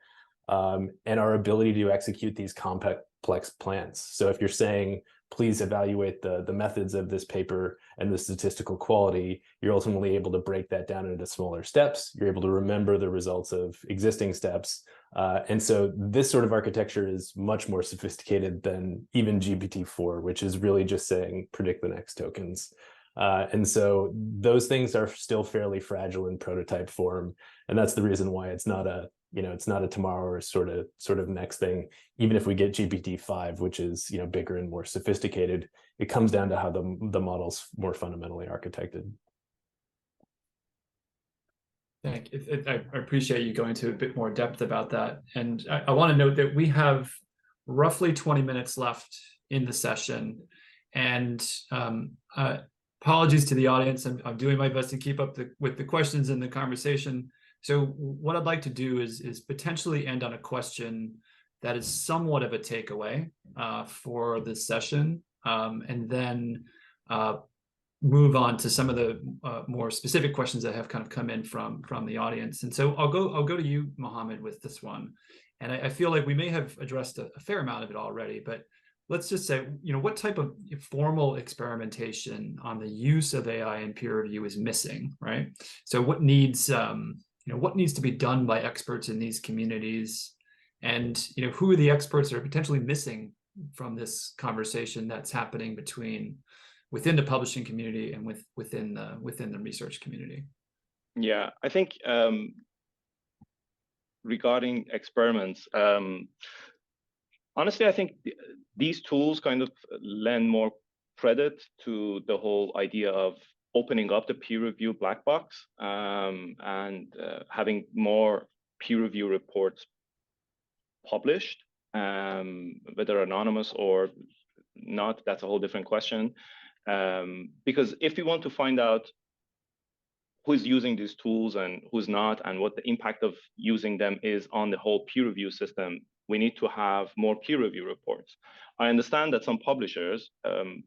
and our ability to execute these complex plans. So if you're saying, please evaluate the methods of this paper and the statistical quality, you're ultimately able to break that down into smaller steps. You're able to remember the results of existing steps. And so this sort of architecture is much more sophisticated than even GPT-4, which is really just saying, predict the next tokens. And so those things are still fairly fragile in prototype form. And that's the reason why it's not a tomorrow or sort of next thing. Even if we get GPT-5, which is bigger and more sophisticated, it comes down to how the model's more fundamentally architected. Thank you. I appreciate you going to a bit more depth about that. And I want to note that we have roughly 20 minutes left in the session. And apologies to the audience. I'm doing my best to keep up with the questions and the conversation. So what I'd like to do is potentially end on a question that is somewhat of a takeaway for this session, and then move on to some of the more specific questions that have kind of come in from the audience. And so I'll go to you, Mohammad, with this one. And I feel like we may have addressed a fair amount of it already, but let's just say, what type of formal experimentation on the use of AI in peer review is missing, right? So what needs what needs to be done by experts in these communities, and who are the experts that are potentially missing from this conversation that's happening within the publishing community and within the research community? Yeah, I think regarding experiments, honestly, I think these tools kind of lend more credit to the whole idea of opening up the peer review black box and having more peer review reports published, whether anonymous or not, that's a whole different question. Because if we want to find out who's using these tools and who's not, and what the impact of using them is on the whole peer review system, we need to have more peer review reports. I understand that some publishers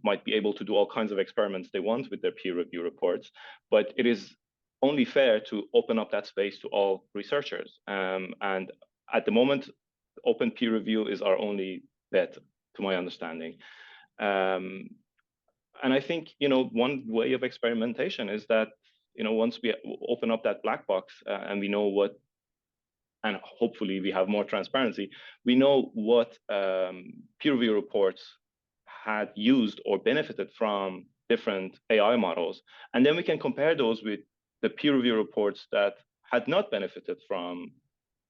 might be able to do all kinds of experiments they want with their peer review reports, but it is only fair to open up that space to all researchers. And at the moment, open peer review is our only bet, to my understanding. And I think, one way of experimentation is that, once we open up that black box and we know what, and hopefully we have more transparency, we know what peer review reports had used or benefited from different AI models. And then we can compare those with the peer review reports that had not benefited from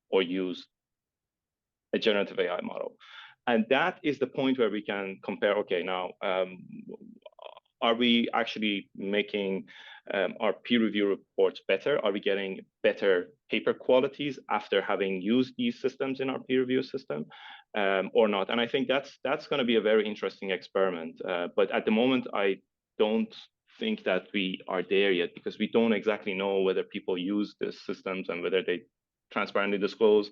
or used a generative AI model. And that is the point where we can compare, okay, now, are we actually making our peer review reports better? Are we getting better paper qualities after having used these systems in our peer review system or not? And I think that's going to be a very interesting experiment. But at the moment, I don't think that we are there yet, because we don't exactly know whether people use these systems and whether they transparently disclose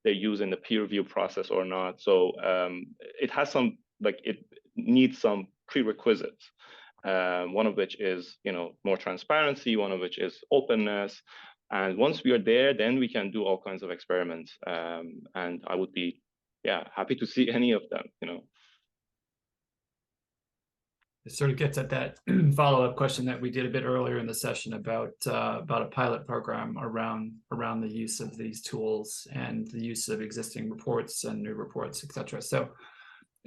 their use in the peer review process or not. So it has some, it needs some prerequisites. One of which is, more transparency, one of which is openness. And once we are there, then we can do all kinds of experiments. And I would be, happy to see any of them, It sort of gets at that follow-up question that we did a bit earlier in the session about a pilot program around the use of these tools and the use of existing reports and new reports, et cetera. So,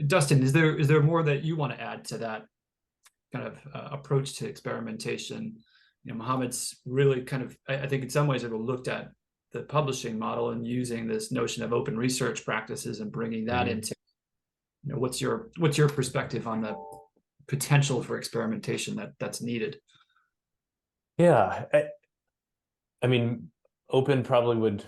Dustin, is there more that you want to add to that kind of approach to experimentation? Mohammad's really kind of, I think in some ways, ever looked at the publishing model and using this notion of open research practices and bringing that into, what's your perspective on the potential for experimentation that's needed? Yeah, I mean, open probably would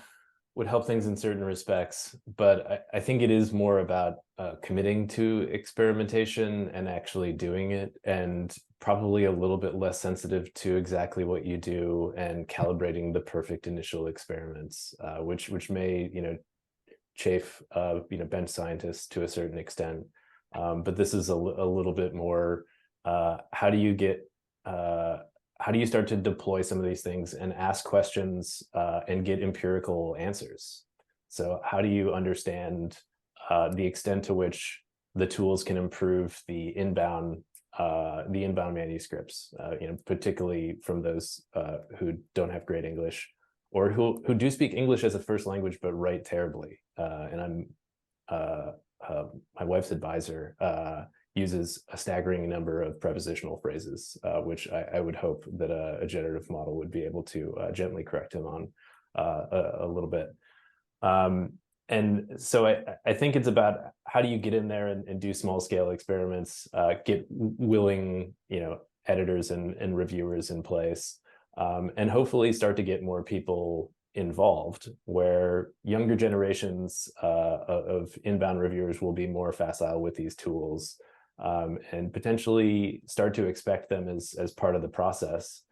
would help things in certain respects, but I think it is more about committing to experimentation and actually doing it, and probably a little bit less sensitive to exactly what you do and calibrating the perfect initial experiments, which may, chafe, bench scientists to a certain extent. But this is a little bit more, how do you start to deploy some of these things and ask questions and get empirical answers? So how do you understand the extent to which the tools can improve the inbound manuscripts, particularly from those who don't have great English, or who do speak English as a first language but write terribly? And my wife's advisor uses a staggering number of prepositional phrases, which I would hope that a generative model would be able to gently correct him on a little bit. And so I think it's about how do you get in there and do small scale experiments, get willing, editors and reviewers in place, and hopefully start to get more people involved, where younger generations of inbound reviewers will be more facile with these tools, and potentially start to expect them as part of the process.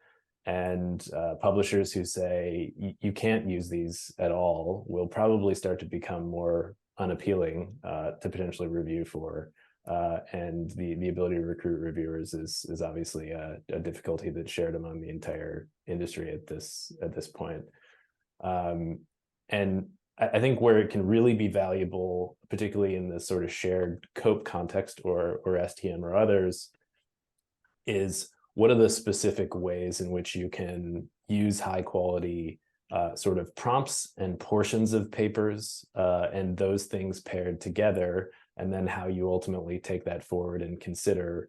And publishers who say you can't use these at all will probably start to become more unappealing to potentially review for. And the ability to recruit reviewers is obviously a difficulty that's shared among the entire industry at this point. And I think where it can really be valuable, particularly in this sort of shared COPE context or STM or others, is what are the specific ways in which you can use high quality sort of prompts and portions of papers and those things paired together, and then how you ultimately take that forward and consider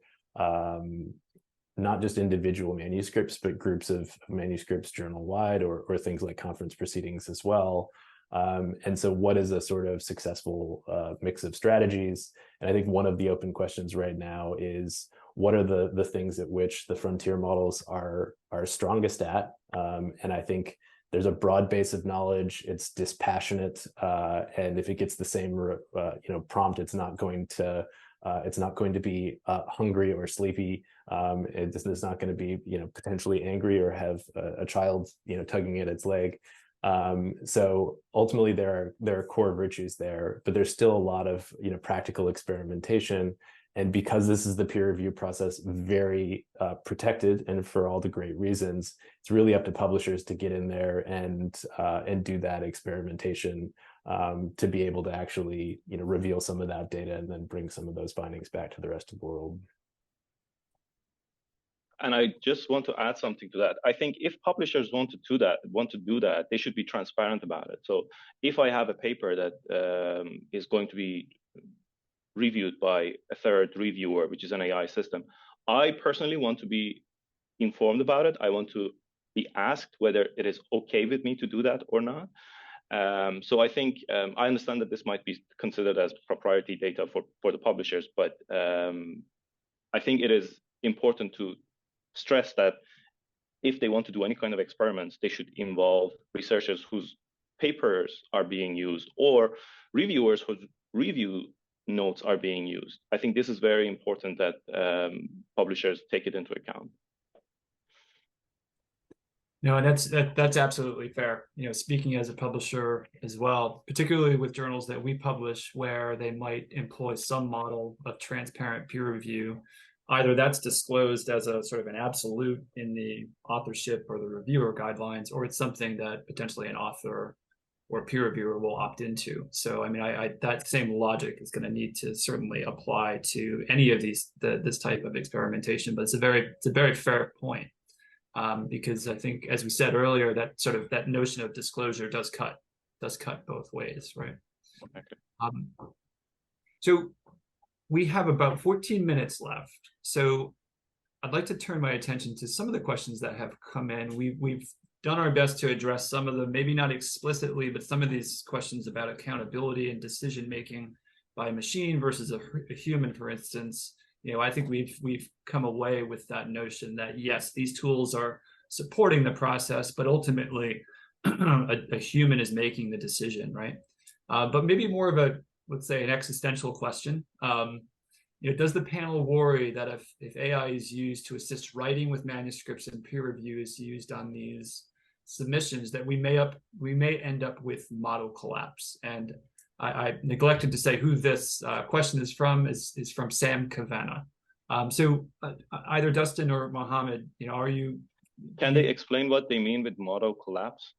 not just individual manuscripts, but groups of manuscripts journal-wide, or things like conference proceedings as well. And so what is a sort of successful mix of strategies? And I think one of the open questions right now is, what are the things at which the frontier models are strongest at? And I think there's a broad base of knowledge. It's dispassionate, and if it gets the same prompt, it's not going to be hungry or sleepy. It's not going to be potentially angry or have a child tugging at its leg. So ultimately there are core virtues there, but there's still a lot of practical experimentation. And because this is the peer review process, very protected, and for all the great reasons, it's really up to publishers to get in there and do that experimentation to be able to actually reveal some of that data and then bring some of those findings back to the rest of the world. And I just want to add something to that. I think if publishers want to do that, they should be transparent about it. So if I have a paper that is going to be reviewed by a third reviewer, which is an AI system, I personally want to be informed about it. I want to be asked whether it is okay with me to do that or not. So I think I understand that this might be considered as proprietary data for the publishers, but I think it is important to stress that if they want to do any kind of experiments, they should involve researchers whose papers are being used, or reviewers whose review notes are being used. I think this is very important that publishers take it into account. No, and that's absolutely fair. Speaking as a publisher as well, particularly with journals that we publish where they might employ some model of transparent peer review, either that's disclosed as a sort of an absolute in the authorship or the reviewer guidelines, or it's something that potentially an author or peer reviewer will opt into. So, I mean, that same logic is going to need to certainly apply to any of this type of experimentation. But it's a very fair point, because I think, as we said earlier, that notion of disclosure does cut both ways, right? Okay. So we have about 14 minutes left. So I'd like to turn my attention to some of the questions that have come in. We've done our best to address some of them, maybe not explicitly, but some of these questions about accountability and decision-making by a machine versus a human, for instance. I think we've come away with that notion that, yes, these tools are supporting the process, but ultimately a human is making the decision, right? But maybe more of a, let's say, an existential question. Does the panel worry that if AI is used to assist writing with manuscripts and peer review is used on these submissions, that we may end up with model collapse? And I neglected to say who this question is from. Is from Sam Kavanagh. So either Dustin or Mohammad, are you? Can they explain what they mean with model collapse?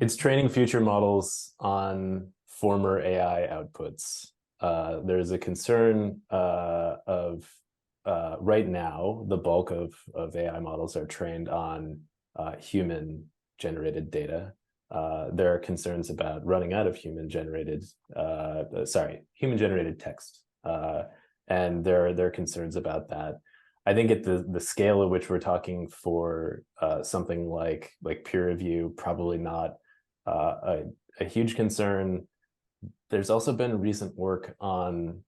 It's training future models on former AI outputs. There's a concern of right now, the bulk of AI models are trained on human-generated data. There are concerns about running out of human-generated text, and there are concerns about that. I think at the scale at which we're talking for something like peer review, probably not a huge concern. There's also been recent work on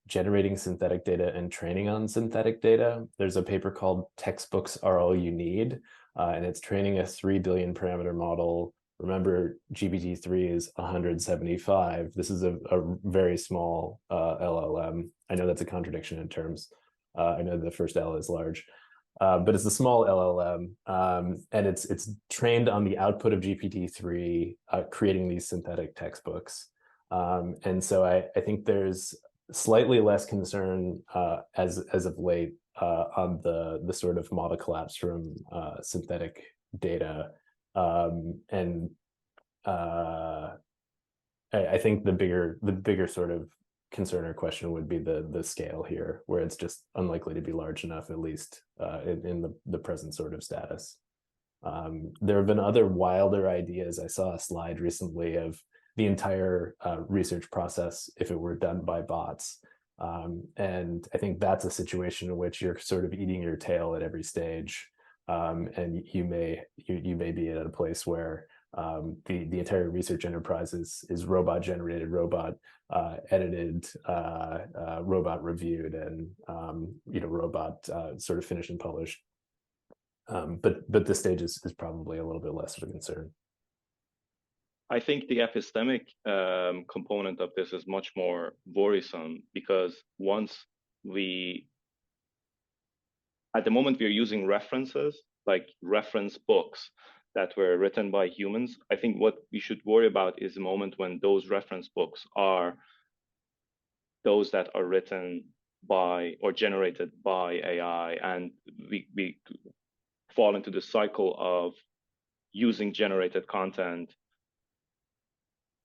generating synthetic data and training on synthetic data. There's a paper called Textbooks Are All You Need, and it's training a 3 billion parameter model. Remember, GPT-3 is 175. This is a very small LLM. I know that's a contradiction in terms. I know the first L is large, but it's a small LLM, and it's trained on the output of GPT-3, creating these synthetic textbooks. And so I think there's slightly less concern as of late on the sort of model collapse from synthetic data. And I think the bigger sort of concern or question would be the scale here, where it's just unlikely to be large enough, at least in the present sort of status. There have been other wilder ideas. I saw a slide recently of the entire research process if it were done by bots. And I think that's a situation in which you're sort of eating your tail at every stage. And you may be at a place where the entire research enterprise is robot generated, robot edited, robot reviewed, and robot sort of finished and published. But this stage is probably a little bit less of a concern. I think the epistemic component of this is much more worrisome, because at the moment we're using references, like reference books that were written by humans. I think what we should worry about is the moment when those reference books are those that are written by or generated by AI, and we fall into the cycle of using generated content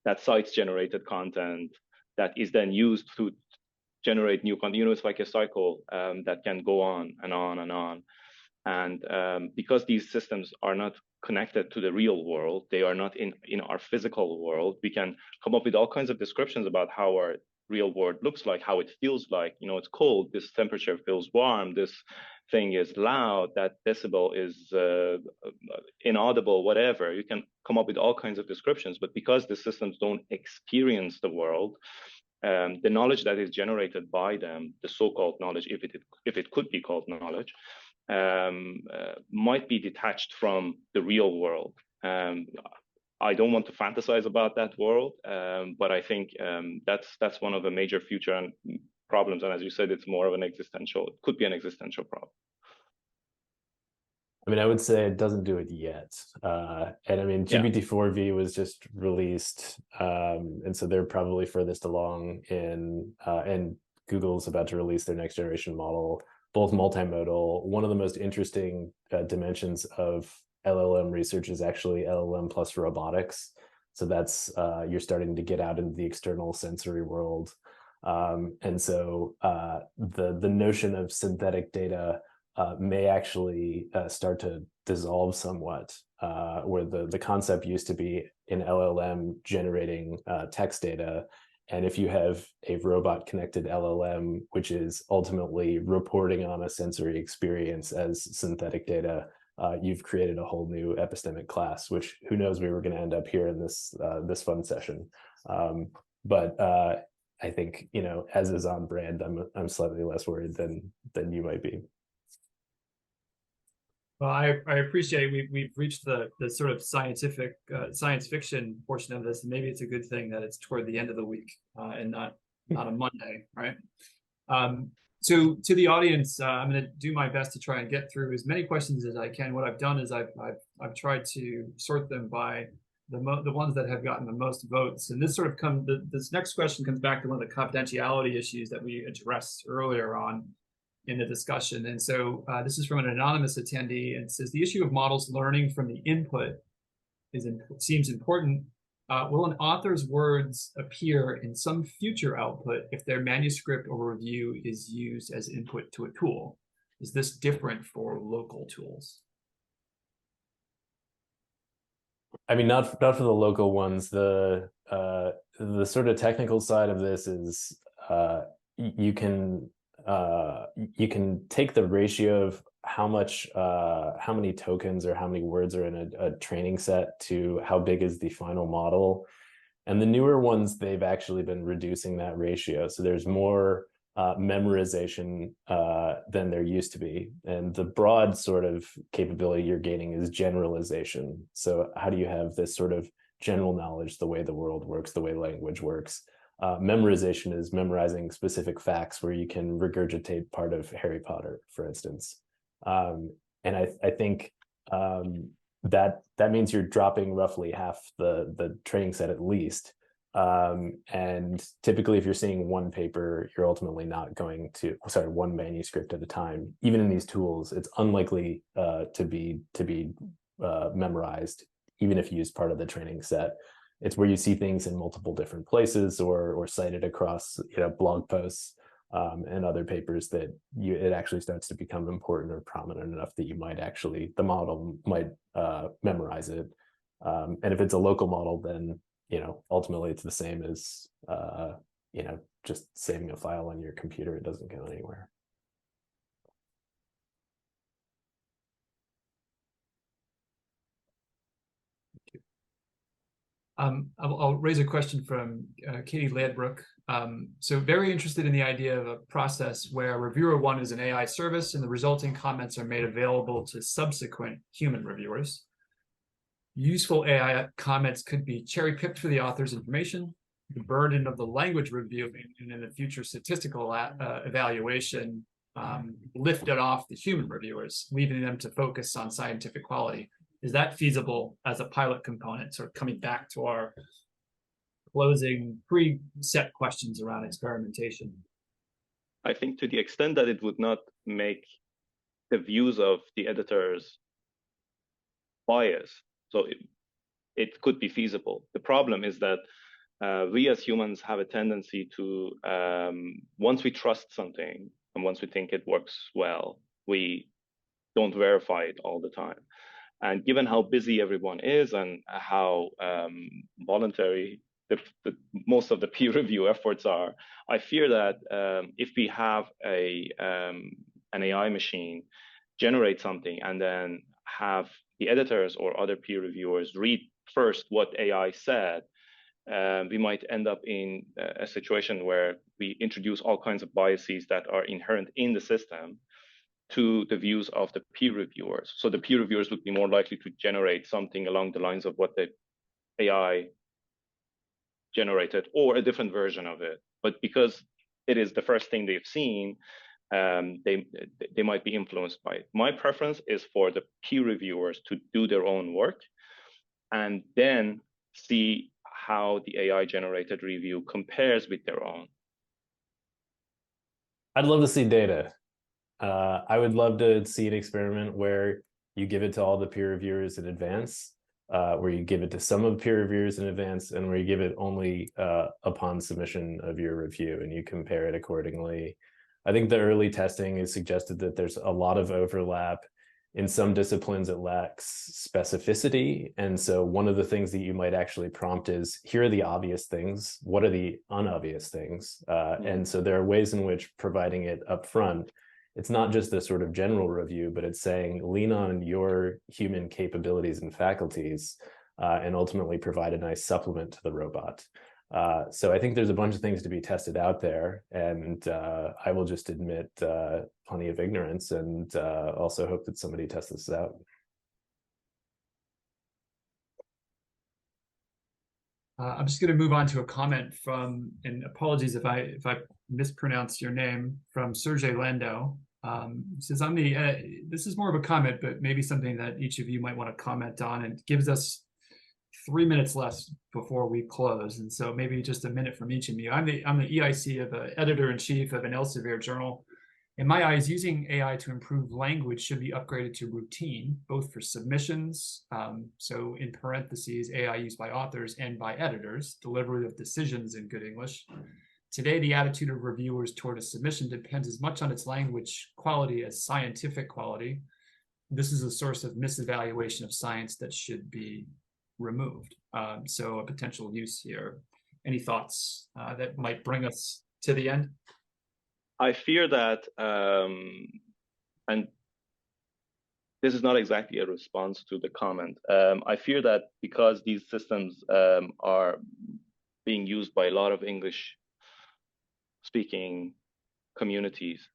that cites generated content that is then used to generate new content. It's like a cycle that can go on and on and on. And because these systems are not connected to the real world, they are not in our physical world, we can come up with all kinds of descriptions about how our real world looks like, how it feels like. It's cold, this temperature feels warm, this thing is loud, that decibel is inaudible, whatever. You can come up with all kinds of descriptions, but because the systems don't experience the world, the knowledge that is generated by them, the so-called knowledge, if it could be called knowledge, might be detached from the real world. I don't want to fantasize about that world, but I think that's one of the major future problems. And as you said, it's more of it could be an existential problem. I mean, I would say it doesn't do it yet. And I mean, GPT-4V was just released. And so they're probably furthest along and Google's about to release their next generation model, both multimodal. One of the most interesting dimensions of LLM research is actually LLM plus robotics. So that's, you're starting to get out into the external sensory world. And so the notion of synthetic data may actually start to dissolve somewhat, where the concept used to be an LLM generating text data. And if you have a robot connected LLM, which is ultimately reporting on a sensory experience as synthetic data, you've created a whole new epistemic class, which who knows, we were going to end up here in this fun session. But I think, as is on brand, I'm slightly less worried than you might be. Well, I appreciate we've reached the sort of scientific science fiction portion of this, and maybe it's a good thing that it's toward the end of the week and not a Monday, right? So to the audience, I'm going to do my best to try and get through as many questions as I can. What I've done is I've tried to sort them by the ones that have gotten the most votes, and this sort of this next question comes back to one of the confidentiality issues that we addressed earlier on in the discussion. And so this is from an anonymous attendee, and it says the issue of models learning from the input seems important. Will an author's words appear in some future output if their manuscript or review is used as input to a tool? Is this different for local tools? I mean, not for the local ones. The sort of technical side of this is you can take the ratio of how many tokens or how many words are in a training set to how big is the final model. And the newer ones, they've actually been reducing that ratio. So there's more memorization than there used to be. And the broad sort of capability you're gaining is generalization. So how do you have this sort of general knowledge, the way the world works, the way language works? Memorization is memorizing specific facts where you can regurgitate part of Harry Potter, for instance. And I think that means you're dropping roughly half the training set at least. And typically, if you're seeing one paper, you're ultimately not going to, one manuscript at a time. Even in these tools, it's unlikely to be memorized, even if you use part of the training set. It's where you see things in multiple different places or cited across blog posts and other papers that it actually starts to become important or prominent enough that the model might memorize it. And if it's a local model, then ultimately it's the same as just saving a file on your computer. It doesn't go anywhere. I'll raise a question from Katie Ladbrook. So very interested in the idea of a process where reviewer one is an AI service and the resulting comments are made available to subsequent human reviewers. Useful AI comments could be cherry-picked for the author's information, the burden of the language review, and in the future statistical evaluation lifted off the human reviewers, leaving them to focus on scientific quality. Is that feasible as a pilot component, sort of coming back to our closing preset questions around experimentation? I think to the extent that it would not make the views of the editors biased, so it could be feasible. The problem is that we as humans have a tendency to, once we trust something and once we think it works well, we don't verify it all the time. And given how busy everyone is and how voluntary most of the peer review efforts are, I fear that if we have an AI machine generate something and then have the editors or other peer reviewers read first what AI said, we might end up in a situation where we introduce all kinds of biases that are inherent in the system to the views of the peer reviewers. So the peer reviewers would be more likely to generate something along the lines of what the AI generated or a different version of it. But because it is the first thing they've seen, they might be influenced by it. My preference is for the peer reviewers to do their own work and then see how the AI generated review compares with their own. I'd love to see data. I would love to see an experiment where you give it to all the peer reviewers in advance, where you give it to some of the peer reviewers in advance, and where you give it only upon submission of your review, and you compare it accordingly. I think the early testing has suggested that there's a lot of overlap. In some disciplines, it lacks specificity. And so one of the things that you might actually prompt is, here are the obvious things. What are the unobvious things? And so there are ways in which providing it up front, it's not just a sort of general review, but it's saying lean on your human capabilities and faculties and ultimately provide a nice supplement to the robot. So I think there's a bunch of things to be tested out there, and I will just admit plenty of ignorance, and also hope that somebody tests this out. I'm just going to move on to a comment from, and apologies if I mispronounce your name, from Sergey Landau. It says, this is more of a comment, but maybe something that each of you might want to comment on, and gives us 3 minutes less before we close. And so maybe just a minute from each of you. I'm the EIC of the editor-in-chief of an Elsevier journal. In my eyes, using AI to improve language should be upgraded to routine, both for submissions, so in parentheses, AI used by authors and by editors, delivery of decisions in good English. Today, the attitude of reviewers toward a submission depends as much on its language quality as scientific quality. This is a source of misevaluation of science that should be removed. So a potential use here. Any thoughts that might bring us to the end? I fear that, and this is not exactly a response to the comment. I fear that because these systems are being used by a lot of English-speaking communities,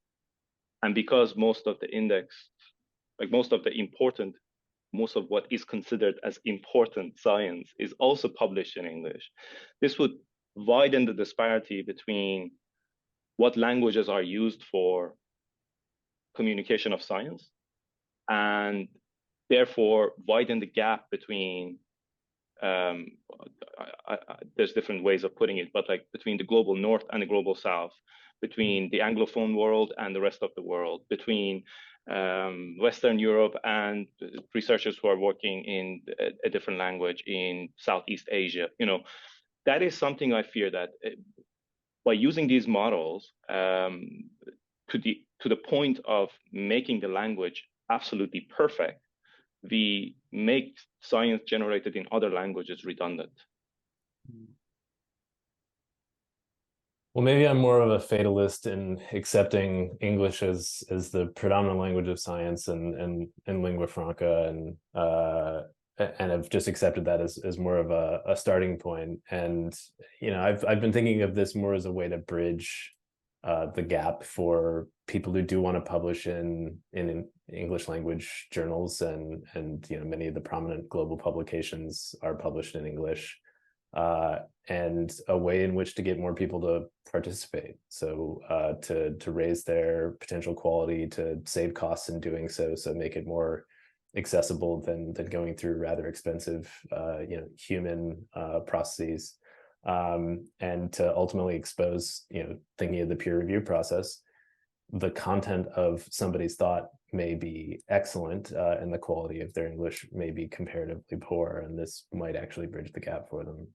and because most of the index, like most of what is considered as important science is also published in English, this would widen the disparity between what languages are used for communication of science, and therefore widen the gap between, there's different ways of putting it, but like between the global north and the global south, between the Anglophone world and the rest of the world, between Western Europe and researchers who are working in a different language in Southeast Asia. You know, that is something I fear that by using these models to the point of making the language absolutely perfect, we make science generated in other languages redundant. Well, maybe I'm more of a fatalist in accepting English as the predominant language of science and lingua franca, and I've just accepted that as more of a starting point. And you know, I've been thinking of this more as a way to bridge the gap for people who do want to publish in English language journals, and you know, many of the prominent global publications are published in English. And a way in which to get more people to participate. So to raise their potential quality, to save costs in doing so, so make it more accessible than going through rather expensive you know, human processes, and to ultimately expose, you know, thinking of the peer review process, the content of somebody's thought may be excellent, and the quality of their English may be comparatively poor, and this might actually bridge the gap for them.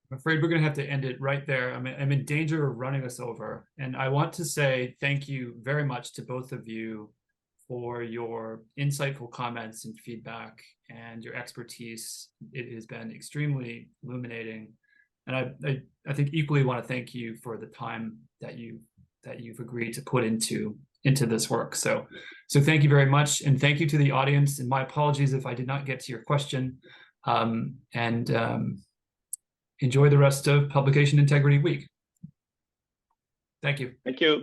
I'm afraid we're going to have to end it right there. I'm in danger of running us over. And I want to say thank you very much to both of you for your insightful comments and feedback and your expertise. It has been extremely illuminating. And I think equally want to thank you for the time that you've agreed to put into this work. So thank you very much. And thank you to the audience. And my apologies if I did not get to your question. Enjoy the rest of Publication Integrity Week. Thank you. Thank you.